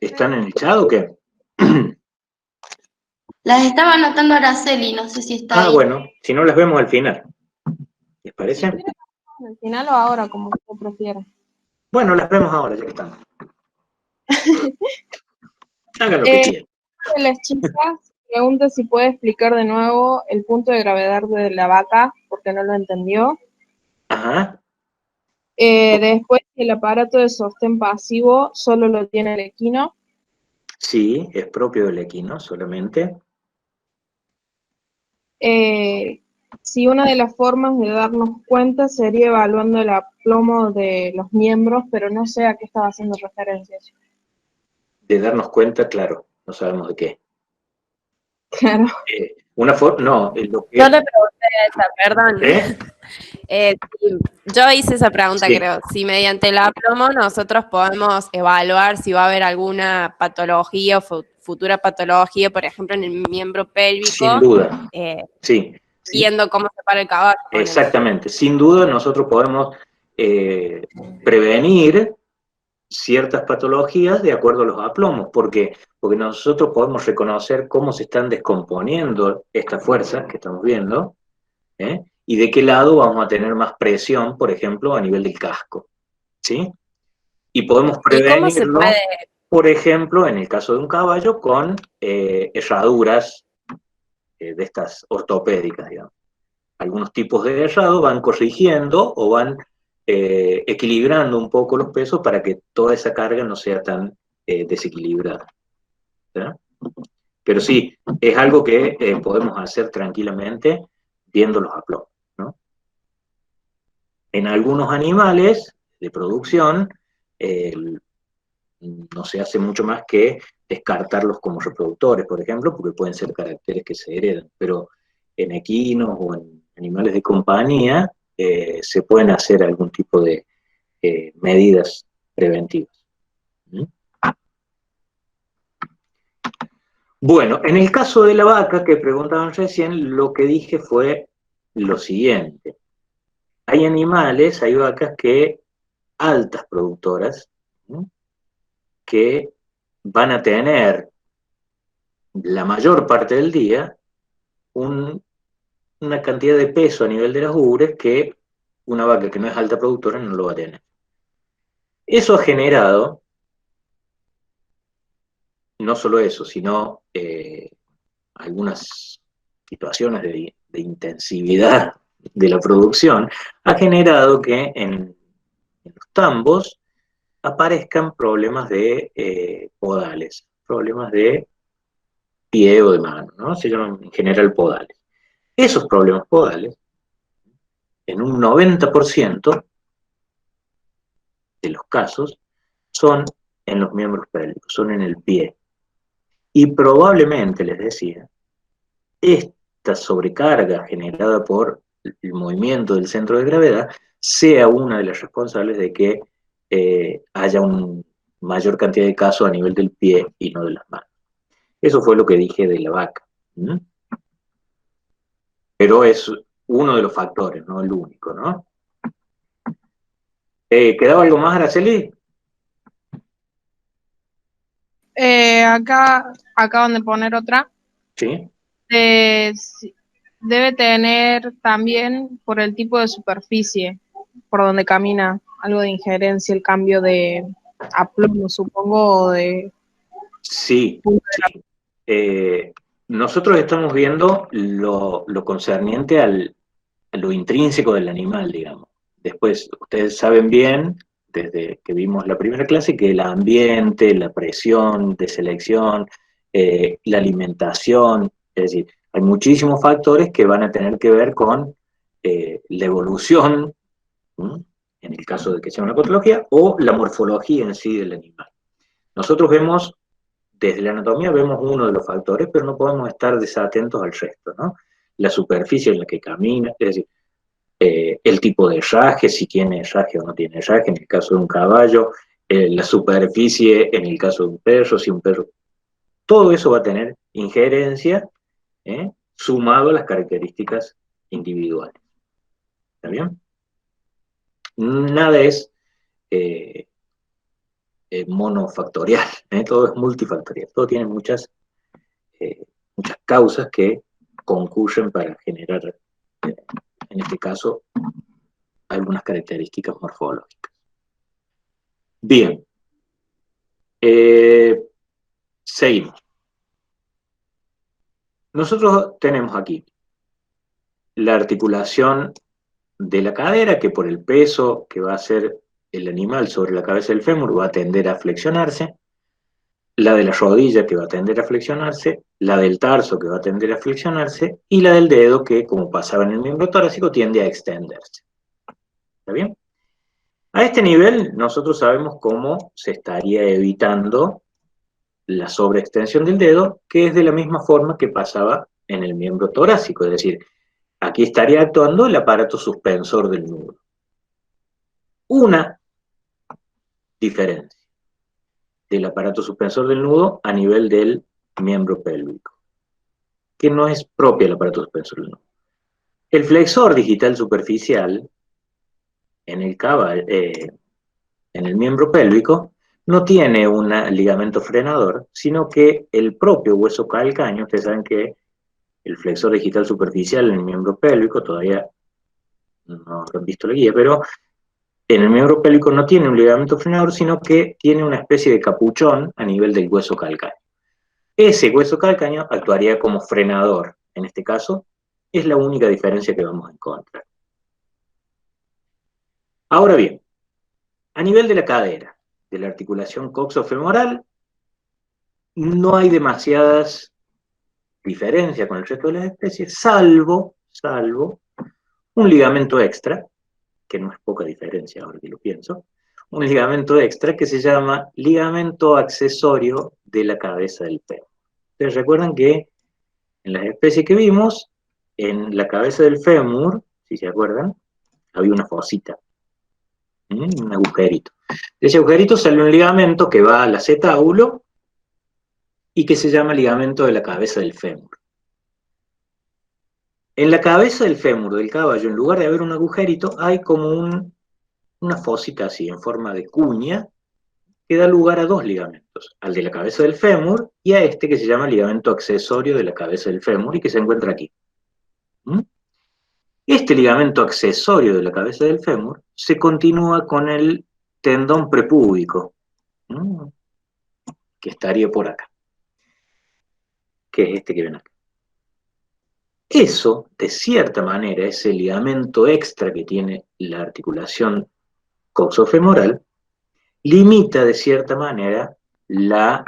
A: ¿Están en el chat o qué?
F: Las estaba anotando Araceli, no sé si está ahí.
A: Bueno, si no las vemos al final. ¿Les parece?
C: Al final o ahora, como usted prefiera.
A: Bueno, las vemos ahora, ya que estamos. Hagan lo que quieran.
C: De las chicas pregunta si puede explicar de nuevo el punto de gravedad de la vaca, porque no lo entendió.
A: Ajá.
C: Después, el aparato de sostén pasivo solo lo tiene el equino.
A: Sí, es propio del equino solamente.
C: Si una de las formas de darnos cuenta sería evaluando el aplomo de los miembros, pero no sé a qué estaba haciendo referencia.
A: De darnos cuenta, claro, no sabemos de qué.
C: Claro.
A: Una forma, no, lo que...
E: Yo le pregunté esa, perdón.
A: ¿Eh?
E: Sí, yo hice esa pregunta,
A: Sí.
E: creo. Si mediante el aplomo nosotros podemos evaluar si va a haber alguna patología o futura patología, por ejemplo, en el miembro pélvico.
A: Sin duda. Sí.
E: Viendo cómo se para el caballo.
A: Exactamente. Sin duda nosotros podemos prevenir ciertas patologías de acuerdo a los aplomos. ¿Por qué? Porque nosotros podemos reconocer cómo se están descomponiendo estas fuerzas que estamos viendo, ¿eh? Y de qué lado vamos a tener más presión, por ejemplo, a nivel del casco, ¿sí? Y podemos prevenirlo,
E: ¿Y cómo se puede?
A: Por ejemplo, en el caso de un caballo, con herraduras de estas ortopédicas, digamos. Algunos tipos de herrado van corrigiendo o van equilibrando un poco los pesos para que toda esa carga no sea tan desequilibrada. ¿Verdad? Pero sí, es algo que podemos hacer tranquilamente viendo los aplomos, ¿no? En algunos animales de producción no se hace mucho más que descartarlos como reproductores, por ejemplo, porque pueden ser caracteres que se heredan, pero en equinos o en animales de compañía se pueden hacer algún tipo de medidas preventivas. ¿Mm? Bueno, en el caso de la vaca que preguntaban recién, lo que dije fue lo siguiente. Hay animales, hay vacas que, altas productoras, ¿no? Que van a tener la mayor parte del día una cantidad de peso a nivel de las ubres que una vaca que no es alta productora no lo va a tener. Eso ha generado, no solo eso, sino algunas situaciones de intensividad de la producción, ha generado que en los tambos aparezcan problemas de podales, problemas de pie o de mano, ¿no? Se llaman en general podales. Esos problemas podales, en un 90% de los casos, son en los miembros pélvicos, son en el pie. Y probablemente, les decía, esta sobrecarga generada por el movimiento del centro de gravedad sea una de las responsables de que haya una mayor cantidad de casos a nivel del pie y no de las manos. Eso fue lo que dije de la vaca. ¿Mm? Pero es uno de los factores, no el único, ¿no? ¿Quedaba algo más, Araceli?
C: Acá acaban de poner otra.
A: Sí.
C: Debe tener también por el tipo de superficie por donde camina algo de injerencia, el cambio de aplomo, supongo, o de...
A: Sí, sí. Nosotros estamos viendo lo concerniente a lo intrínseco del animal, digamos. Después, ustedes saben bien, desde que vimos la primera clase, que el ambiente, la presión de selección, la alimentación, es decir, hay muchísimos factores que van a tener que ver con la evolución, ¿m? En el caso de que sea una patología, o la morfología en sí del animal. Nosotros vemos, desde la anatomía vemos uno de los factores, pero no podemos estar desatentos al resto, ¿no? La superficie en la que camina, es decir, el tipo de herraje, si tiene herraje o no tiene herraje, en el caso de un caballo, la superficie en el caso de un perro, si un perro, todo eso va a tener injerencia, sumado a las características individuales. ¿Está bien? Nada es eh, monofactorial, todo es multifactorial, todo tiene muchas causas que concurren para generar, en este caso, algunas características morfológicas. Bien, seguimos. Nosotros tenemos aquí la articulación de la cadera, que por el peso que va a hacer el animal sobre la cabeza del fémur va a tender a flexionarse, la de la rodilla que va a tender a flexionarse, la del tarso que va a tender a flexionarse, y la del dedo que, como pasaba en el miembro torácico, tiende a extenderse. ¿Está bien? A este nivel, nosotros sabemos cómo se estaría evitando la sobreextensión del dedo, que es de la misma forma que pasaba en el miembro torácico, es decir, aquí estaría actuando el aparato suspensor del nudo. Una diferencia del aparato suspensor del nudo a nivel del miembro pélvico, que no es propia del aparato suspensor del nudo. El flexor digital superficial en el miembro pélvico no tiene un ligamento frenador, sino que el propio hueso calcáneo, ustedes saben que el flexor digital superficial en el miembro pélvico, todavía no han visto la guía, pero en el miembro pélvico no tiene un ligamento frenador, sino que tiene una especie de capuchón a nivel del hueso calcáneo. Ese hueso calcáneo actuaría como frenador, en este caso, es la única diferencia que vamos a encontrar. Ahora bien, a nivel de la cadera, de la articulación coxofemoral, no hay demasiadas diferencias con el resto de las especies, salvo un ligamento extra, que no es poca diferencia ahora que lo pienso, un ligamento extra que se llama ligamento accesorio de la cabeza del fémur. Ustedes recuerdan que en las especies que vimos, en la cabeza del fémur, si se acuerdan, había una fosita, un agujerito. De ese agujerito sale un ligamento que va al acetábulo y que se llama ligamento de la cabeza del fémur. En la cabeza del fémur del caballo, en lugar de haber un agujerito, hay como una fosita así, en forma de cuña, que da lugar a dos ligamentos, al de la cabeza del fémur y a este que se llama ligamento accesorio de la cabeza del fémur y que se encuentra aquí. Este ligamento accesorio de la cabeza del fémur se continúa con el tendón prepúbico, que estaría por acá, que es este que ven acá. Eso, de cierta manera, ese ligamento extra que tiene la articulación coxofemoral, limita de cierta manera la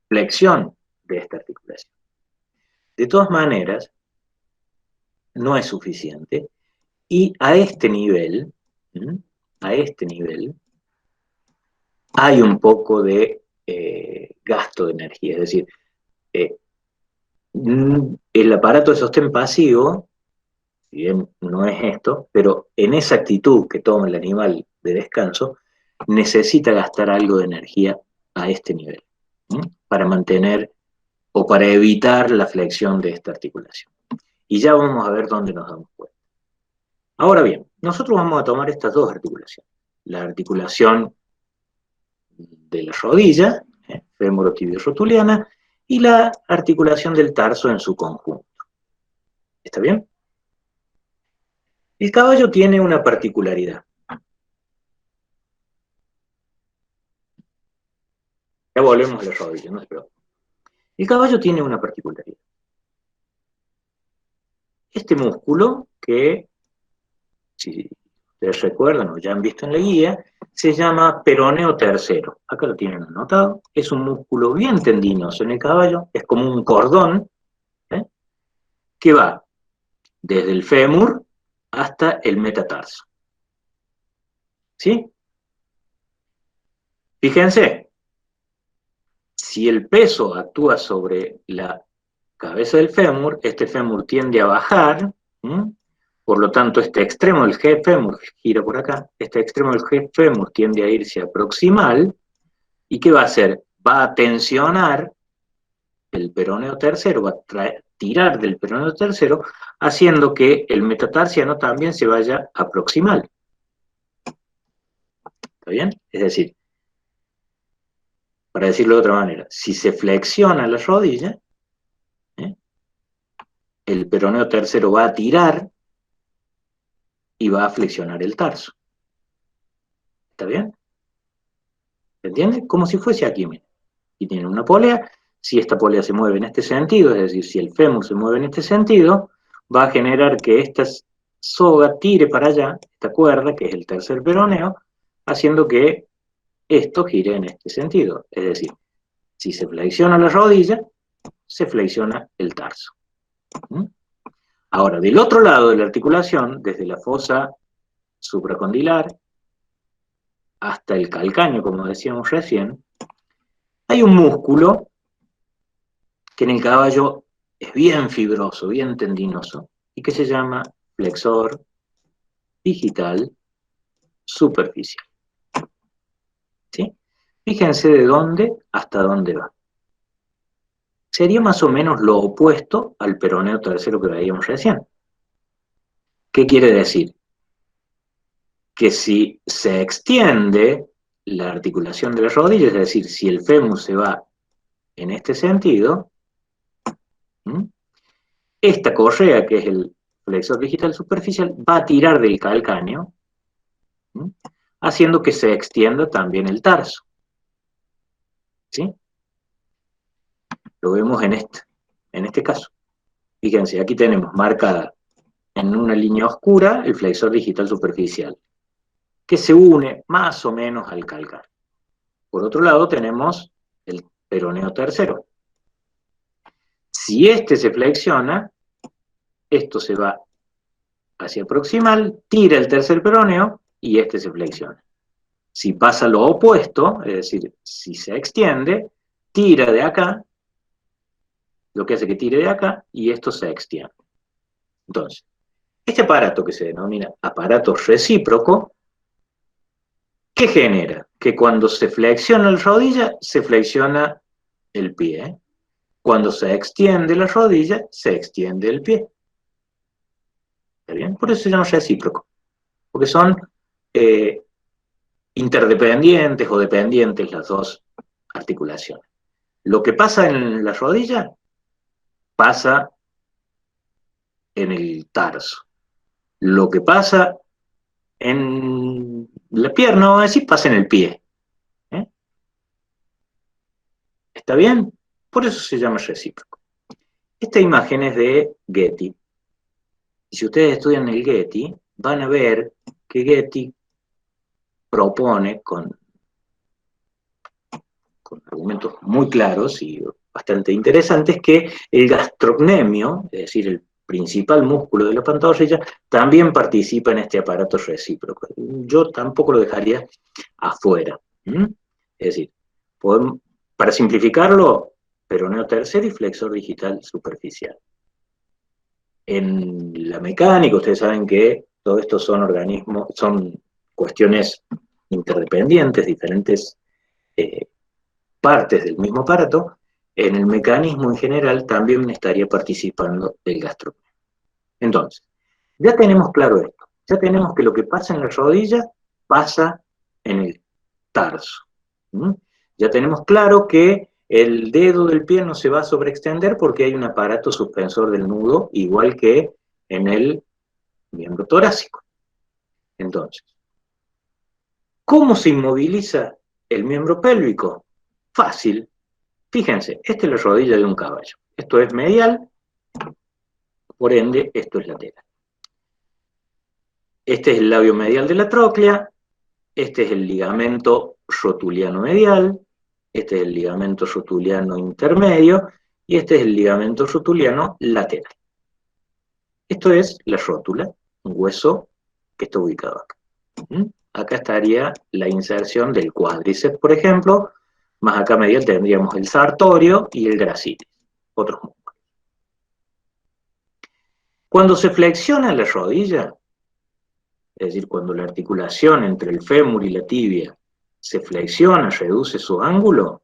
A: flexión de esta articulación. De todas maneras, no es suficiente y a este nivel, hay un poco de gasto de energía, es decir, el aparato de sostén pasivo, si bien no es esto, pero en esa actitud que toma el animal de descanso, necesita gastar algo de energía a este nivel, para mantener o para evitar la flexión de esta articulación. Y ya vamos a ver dónde nos damos cuenta. Ahora bien, nosotros vamos a tomar estas dos articulaciones. La articulación de la rodilla, femorotibio-rotuliana, y la articulación del tarso en su conjunto. ¿Está bien? El caballo tiene una particularidad. Ya volvemos a la rodilla, no se preocupen. El caballo tiene una particularidad. Este músculo, que si ustedes recuerdan o ya han visto en la guía, se llama peroneo tercero. Acá lo tienen anotado. Es un músculo bien tendinoso en el caballo, es como un cordón, que va desde el fémur hasta el metatarso. ¿Sí? Fíjense, si el peso actúa sobre la cabeza del fémur, este fémur tiende a bajar, por lo tanto este extremo del G fémur gira por acá, este extremo del G fémur tiende a irse a proximal, ¿y qué va a hacer? Va a tensionar el peroneo tercero, va a tirar del peroneo tercero, haciendo que el metatarsiano también se vaya a proximal. ¿Está bien? Es decir, para decirlo de otra manera, si se flexiona la rodilla, el peroneo tercero va a tirar y va a flexionar el tarso. ¿Está bien? ¿Se entiende? Como si fuese aquí, miren. Y tiene una polea. Si esta polea se mueve en este sentido, es decir, si el fémur se mueve en este sentido, va a generar que esta soga tire para allá, esta cuerda, que es el tercer peroneo, haciendo que esto gire en este sentido. Es decir, si se flexiona la rodilla, se flexiona el tarso. Ahora, del otro lado de la articulación, desde la fosa supracondilar hasta el calcáneo, como decíamos recién, hay un músculo que en el caballo es bien fibroso, bien tendinoso, y que se llama flexor digital superficial. ¿Sí? Fíjense de dónde hasta dónde va. Sería más o menos lo opuesto al peroneo tercero que veíamos recién. ¿Qué quiere decir? Que si se extiende la articulación de la rodilla, es decir, si el fémur se va en este sentido, esta correa, que es el flexor digital superficial, va a tirar del calcáneo, haciendo que se extienda también el tarso. ¿Sí? Lo vemos en este caso. Fíjense, aquí tenemos marcada en una línea oscura el flexor digital superficial, que se une más o menos al calcáneo. Por otro lado tenemos el peroneo tercero. Si este se flexiona, esto se va hacia proximal, tira el tercer peroneo y este se flexiona. Si pasa lo opuesto, es decir, si se extiende, tira de acá, lo que hace que tire de acá, y esto se extiende. Entonces, este aparato que se denomina aparato recíproco, ¿qué genera? Que cuando se flexiona la rodilla, se flexiona el pie. Cuando se extiende la rodilla, se extiende el pie. ¿Está bien? Por eso se llama recíproco. Porque son interdependientes o dependientes las dos articulaciones. Lo que pasa en la rodilla, pasa en el tarso. Lo que pasa en la pierna, vamos a decir, pasa en el pie. ¿Está bien? Por eso se llama recíproco. Esta imagen es de Getty. Y si ustedes estudian el Getty, van a ver que Getty propone con argumentos muy claros y bastante interesantes que el gastrocnemio, es decir, el principal músculo de la pantorrilla, también participa en este aparato recíproco. Yo tampoco lo dejaría afuera. Es decir, para simplificarlo, peroneo tercero y flexor digital superficial. En la mecánica, ustedes saben que todo esto son organismos, son cuestiones interdependientes, diferentes partes del mismo aparato. En el mecanismo en general también estaría participando el gastrocnemio. Entonces, ya tenemos claro esto, ya tenemos que lo que pasa en la rodilla pasa en el tarso. Ya tenemos claro que el dedo del pie no se va a sobreextender porque hay un aparato suspensor del nudo, igual que en el miembro torácico. Entonces, ¿cómo se inmoviliza el miembro pélvico? Fácil. Fíjense, esta es la rodilla de un caballo. Esto es medial, por ende, esto es lateral. Este es el labio medial de la tróclea, este es el ligamento rotuliano medial, este es el ligamento rotuliano intermedio, y este es el ligamento rotuliano lateral. Esto es la rótula, un hueso que está ubicado acá. Acá estaría la inserción del cuádriceps, por ejemplo, más acá medial tendríamos el sartorio y el gracilis, otros músculos. Cuando se flexiona la rodilla, es decir, cuando la articulación entre el fémur y la tibia se flexiona, reduce su ángulo,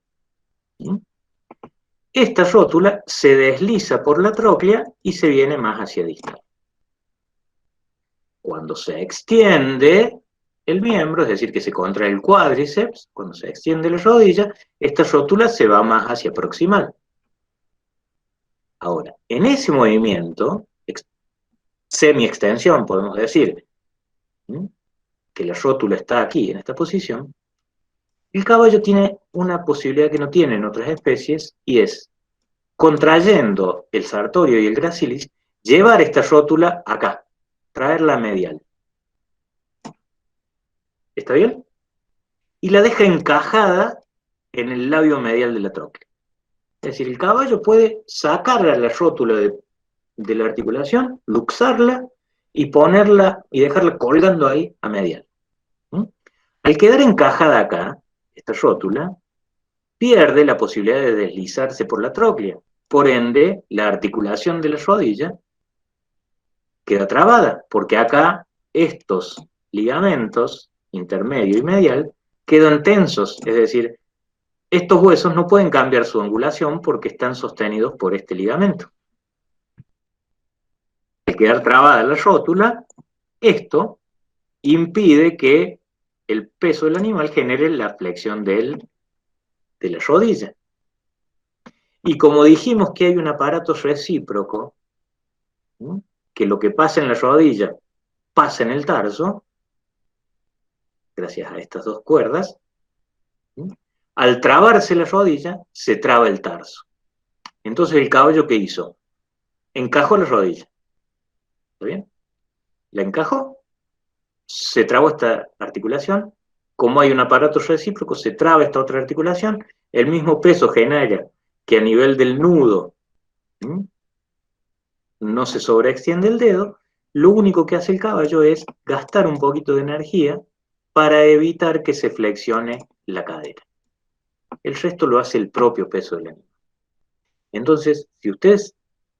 A: esta rótula se desliza por la tróclea y se viene más hacia distal. Cuando se extiende el miembro, es decir, que se contrae el cuádriceps, cuando se extiende la rodilla, esta rótula se va más hacia proximal. Ahora, en ese movimiento, semi-extensión, podemos decir, que la rótula está aquí, en esta posición, el caballo tiene una posibilidad que no tienen otras especies, y es, contrayendo el sartorio y el gracilis, llevar esta rótula acá, traerla medial. ¿Está bien? Y la deja encajada en el labio medial de la tróclea. Es decir, el caballo puede sacarla la rótula de la articulación, luxarla y ponerla y dejarla colgando ahí a medial. Al quedar encajada acá, esta rótula pierde la posibilidad de deslizarse por la tróclea. Por ende, la articulación de la rodilla queda trabada, porque acá estos ligamentos, intermedio y medial, quedan tensos, es decir, estos huesos no pueden cambiar su angulación porque están sostenidos por este ligamento. Al quedar trabada la rótula, esto impide que el peso del animal genere la flexión de la rodilla. Y como dijimos que hay un aparato recíproco, que lo que pasa en la rodilla pasa en el tarso, gracias a estas dos cuerdas, al trabarse la rodilla, se traba el tarso. Entonces el caballo, ¿qué hizo? Encajó la rodilla. ¿Está bien? La encajó, se trabó esta articulación, como hay un aparato recíproco, se traba esta otra articulación, el mismo peso genera que a nivel del nudo no se sobreextiende el dedo, lo único que hace el caballo es gastar un poquito de energía para evitar que se flexione la cadera. El resto lo hace el propio peso del animal. Entonces, si ustedes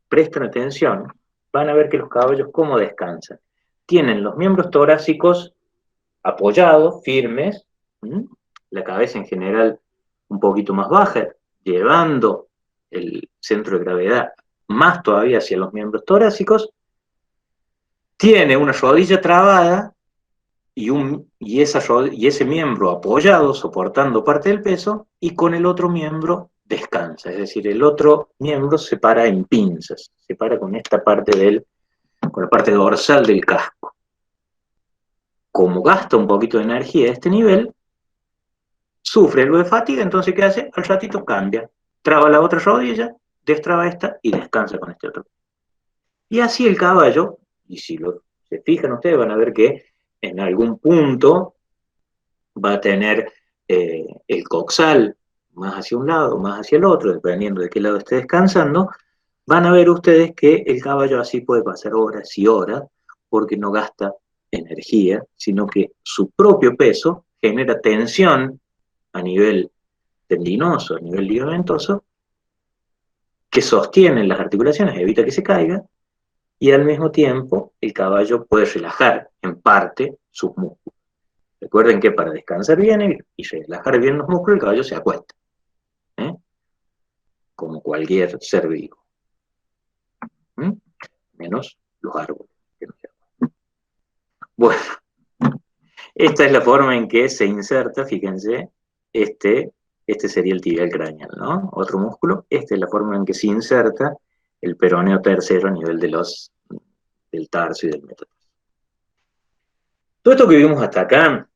A: prestan atención, van a ver que los caballos cómo descansan. Tienen los miembros torácicos apoyados, firmes, la cabeza en general un poquito más baja, llevando el centro de gravedad más todavía hacia los miembros torácicos. Tiene una rodilla trabada y ese miembro apoyado, soportando parte del peso, y con el otro miembro descansa, es decir, el otro miembro se para en pinzas, se para con esta parte con la parte dorsal del casco. Como gasta un poquito de energía a este nivel, sufre algo de fatiga, entonces ¿qué hace? Al ratito cambia, traba la otra rodilla, destraba esta y descansa con este otro. Y así el caballo, y si se fijan ustedes van a ver que en algún punto va a tener el coxal más hacia un lado, más hacia el otro, dependiendo de qué lado esté descansando, van a ver ustedes que el caballo así puede pasar horas y horas, porque no gasta energía, sino que su propio peso genera tensión a nivel tendinoso, a nivel ligamentoso, que sostiene las articulaciones, evita que se caiga, y al mismo tiempo el caballo puede relajar en parte sus músculos. Recuerden que para descansar bien y relajar bien los músculos, el caballo se acuesta, ¿eh? Como cualquier ser vivo, menos los árboles. Que no se acuestan. Bueno, esta es la forma en que se inserta, fíjense, este sería el tibial craneal, ¿no? Otro músculo. Esta es la forma en que se inserta el peroneo tercero a nivel del tarso y del metatarso. Todo esto que vimos hasta acá,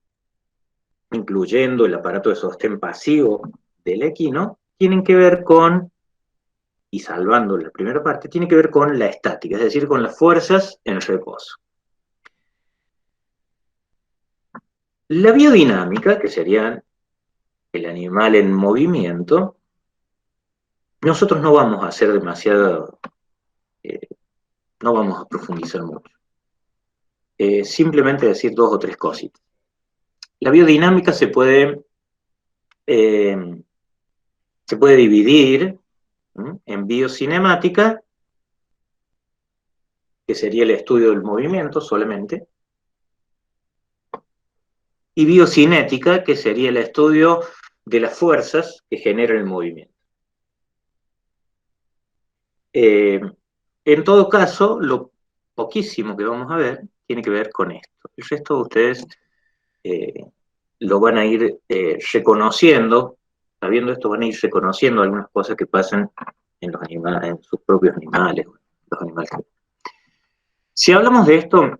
A: incluyendo el aparato de sostén pasivo del equino, tienen que ver con, y salvando la primera parte, tiene que ver con la estática, es decir, con las fuerzas en reposo. La biodinámica, que sería el animal en movimiento, nosotros no vamos a hacer demasiado, no vamos a profundizar mucho. Simplemente decir 2 o 3 cositas. La biodinámica se puede dividir en biocinemática, que sería el estudio del movimiento solamente, y biocinética, que sería el estudio de las fuerzas que generan el movimiento. En todo caso, lo poquísimo que vamos a ver tiene que ver con esto. El resto de ustedes lo van a ir reconociendo, sabiendo esto van a ir reconociendo algunas cosas que pasan en los animales, en sus propios animales, los animales. Si hablamos de esto,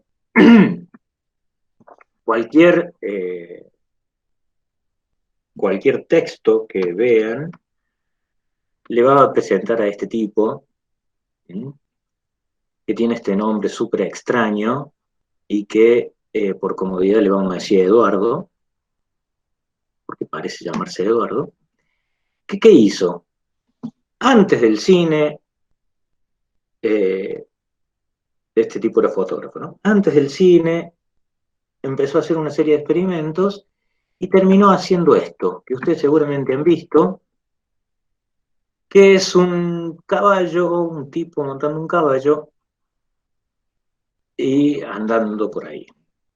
A: cualquier texto que vean le va a presentar a este tipo, que tiene este nombre súper extraño y que por comodidad le vamos a decir Eduardo, porque parece llamarse Eduardo. ¿Qué hizo? Antes del cine, este tipo era fotógrafo, ¿no? Antes del cine empezó a hacer una serie de experimentos y terminó haciendo esto, que ustedes seguramente han visto, que es un caballo, un tipo montando un caballo y andando por ahí.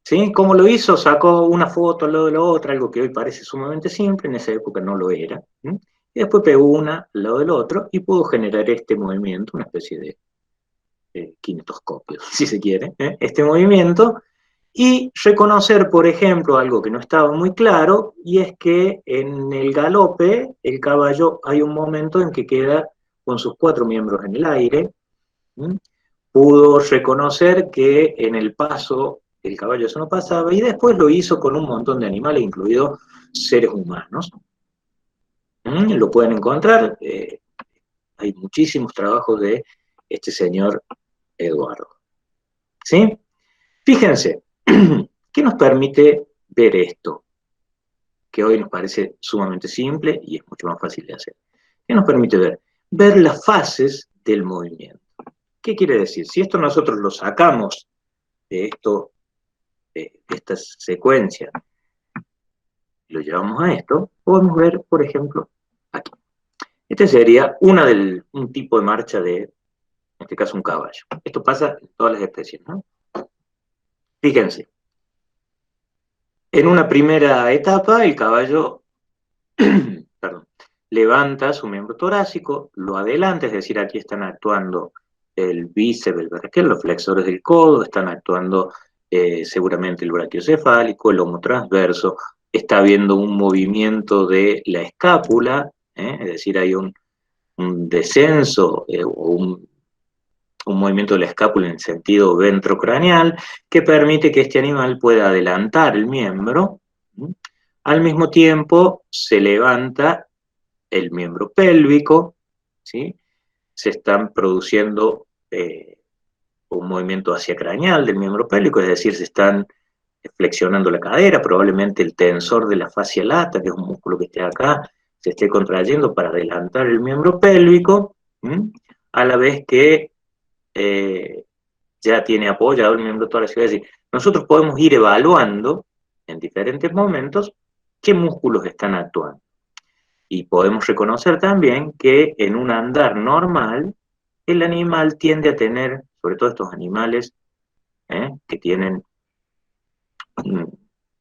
A: ¿Sí? ¿Cómo lo hizo? Sacó una foto al lado de la otra, algo que hoy parece sumamente simple, en esa época no lo era. Y después pegó una al lado del otro y pudo generar este movimiento, una especie de kinetoscopio, si se quiere, este movimiento, y reconocer, por ejemplo, algo que no estaba muy claro, y es que en el galope, el caballo hay un momento en que queda con sus 4 miembros en el aire. Pudo reconocer que en el paso el caballo eso no pasaba, y después lo hizo con un montón de animales, incluidos seres humanos. Lo pueden encontrar, hay muchísimos trabajos de este señor Eduardo. ¿Sí? Fíjense, ¿qué nos permite ver esto? Que hoy nos parece sumamente simple y es mucho más fácil de hacer. ¿Qué nos permite ver? Ver las fases del movimiento. ¿Qué quiere decir? Si esto nosotros lo sacamos de esta secuencia, lo llevamos a esto, podemos ver, por ejemplo, aquí. Este sería un tipo de marcha de, en este caso, un caballo. Esto pasa en todas las especies, ¿no? Fíjense. En una primera etapa, el caballo levanta su miembro torácico, lo adelanta, es decir, aquí están actuando el bíceps, el braquial, los flexores del codo, están actuando seguramente el brachiocefálico, el lomo transverso, está habiendo un movimiento de la escápula, es decir, hay un descenso o un movimiento de la escápula en sentido ventrocraneal que permite que este animal pueda adelantar el miembro. Al mismo tiempo se levanta el miembro pélvico, ¿sí? se están produciendo un movimiento hacia craneal del miembro pélvico, es decir, se están flexionando la cadera, probablemente el tensor de la fascia lata, que es un músculo que esté acá, se esté contrayendo para adelantar el miembro pélvico, a la vez que ya tiene apoyado el miembro torácico. Es decir, nosotros podemos ir evaluando en diferentes momentos qué músculos están actuando. Y podemos reconocer también que en un andar normal, el animal tiende a tener, sobre todo estos animales que tienen un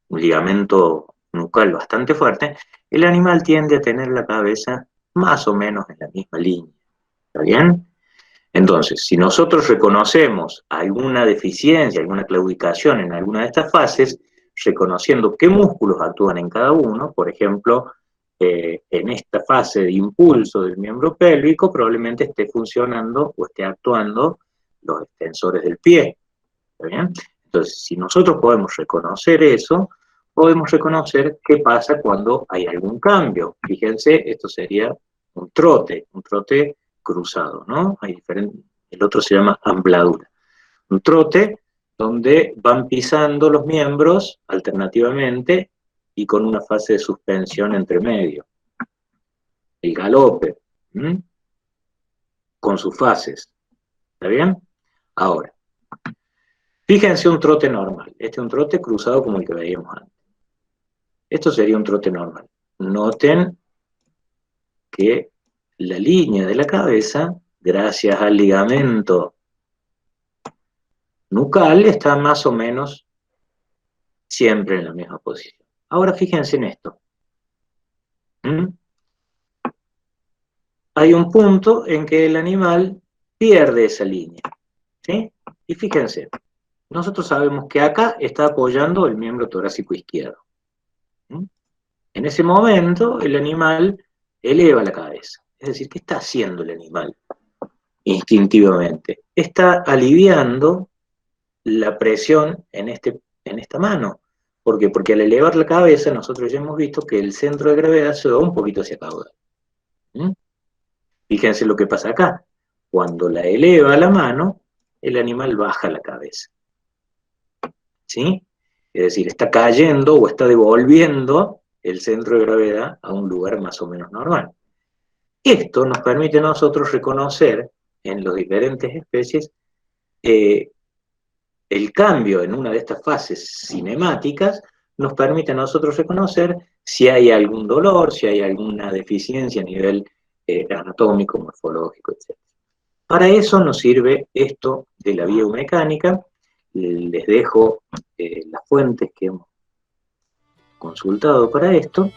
A: ligamento nucal bastante fuerte, el animal tiende a tener la cabeza más o menos en la misma línea. ¿Está bien? Entonces, si nosotros reconocemos alguna deficiencia, alguna claudicación en alguna de estas fases, reconociendo qué músculos actúan en cada uno, por ejemplo, en esta fase de impulso del miembro pélvico, probablemente esté funcionando o esté actuando los extensores del pie. ¿Está bien? Entonces, si nosotros podemos reconocer eso, podemos reconocer qué pasa cuando hay algún cambio. Fíjense, esto sería un trote cruzado, ¿no? Hay el otro se llama ambladura. Un trote donde van pisando los miembros alternativamente y con una fase de suspensión entre medio. El galope, con sus fases. ¿Está bien? Ahora, fíjense un trote normal. Este es un trote cruzado como el que veíamos antes. Esto sería un trote normal. Noten que la línea de la cabeza, gracias al ligamento nucal, está más o menos siempre en la misma posición. Ahora fíjense en esto. Hay un punto en que el animal pierde esa línea. ¿Sí? Y fíjense, nosotros sabemos que acá está apoyando el miembro torácico izquierdo. En ese momento, el animal eleva la cabeza. Es decir, ¿qué está haciendo el animal instintivamente? Está aliviando la presión en esta mano. ¿Por qué? Porque al elevar la cabeza, nosotros ya hemos visto que el centro de gravedad se va un poquito hacia caudal. Fíjense lo que pasa acá. Cuando la eleva la mano, el animal baja la cabeza. ¿Sí? Es decir, está cayendo o está devolviendo el centro de gravedad a un lugar más o menos normal. Esto nos permite a nosotros reconocer en las diferentes especies el cambio en una de estas fases cinemáticas, nos permite a nosotros reconocer si hay algún dolor, si hay alguna deficiencia a nivel anatómico, morfológico, etc. Para eso nos sirve esto de la biomecánica. Les dejo las fuentes que hemos consultado para esto.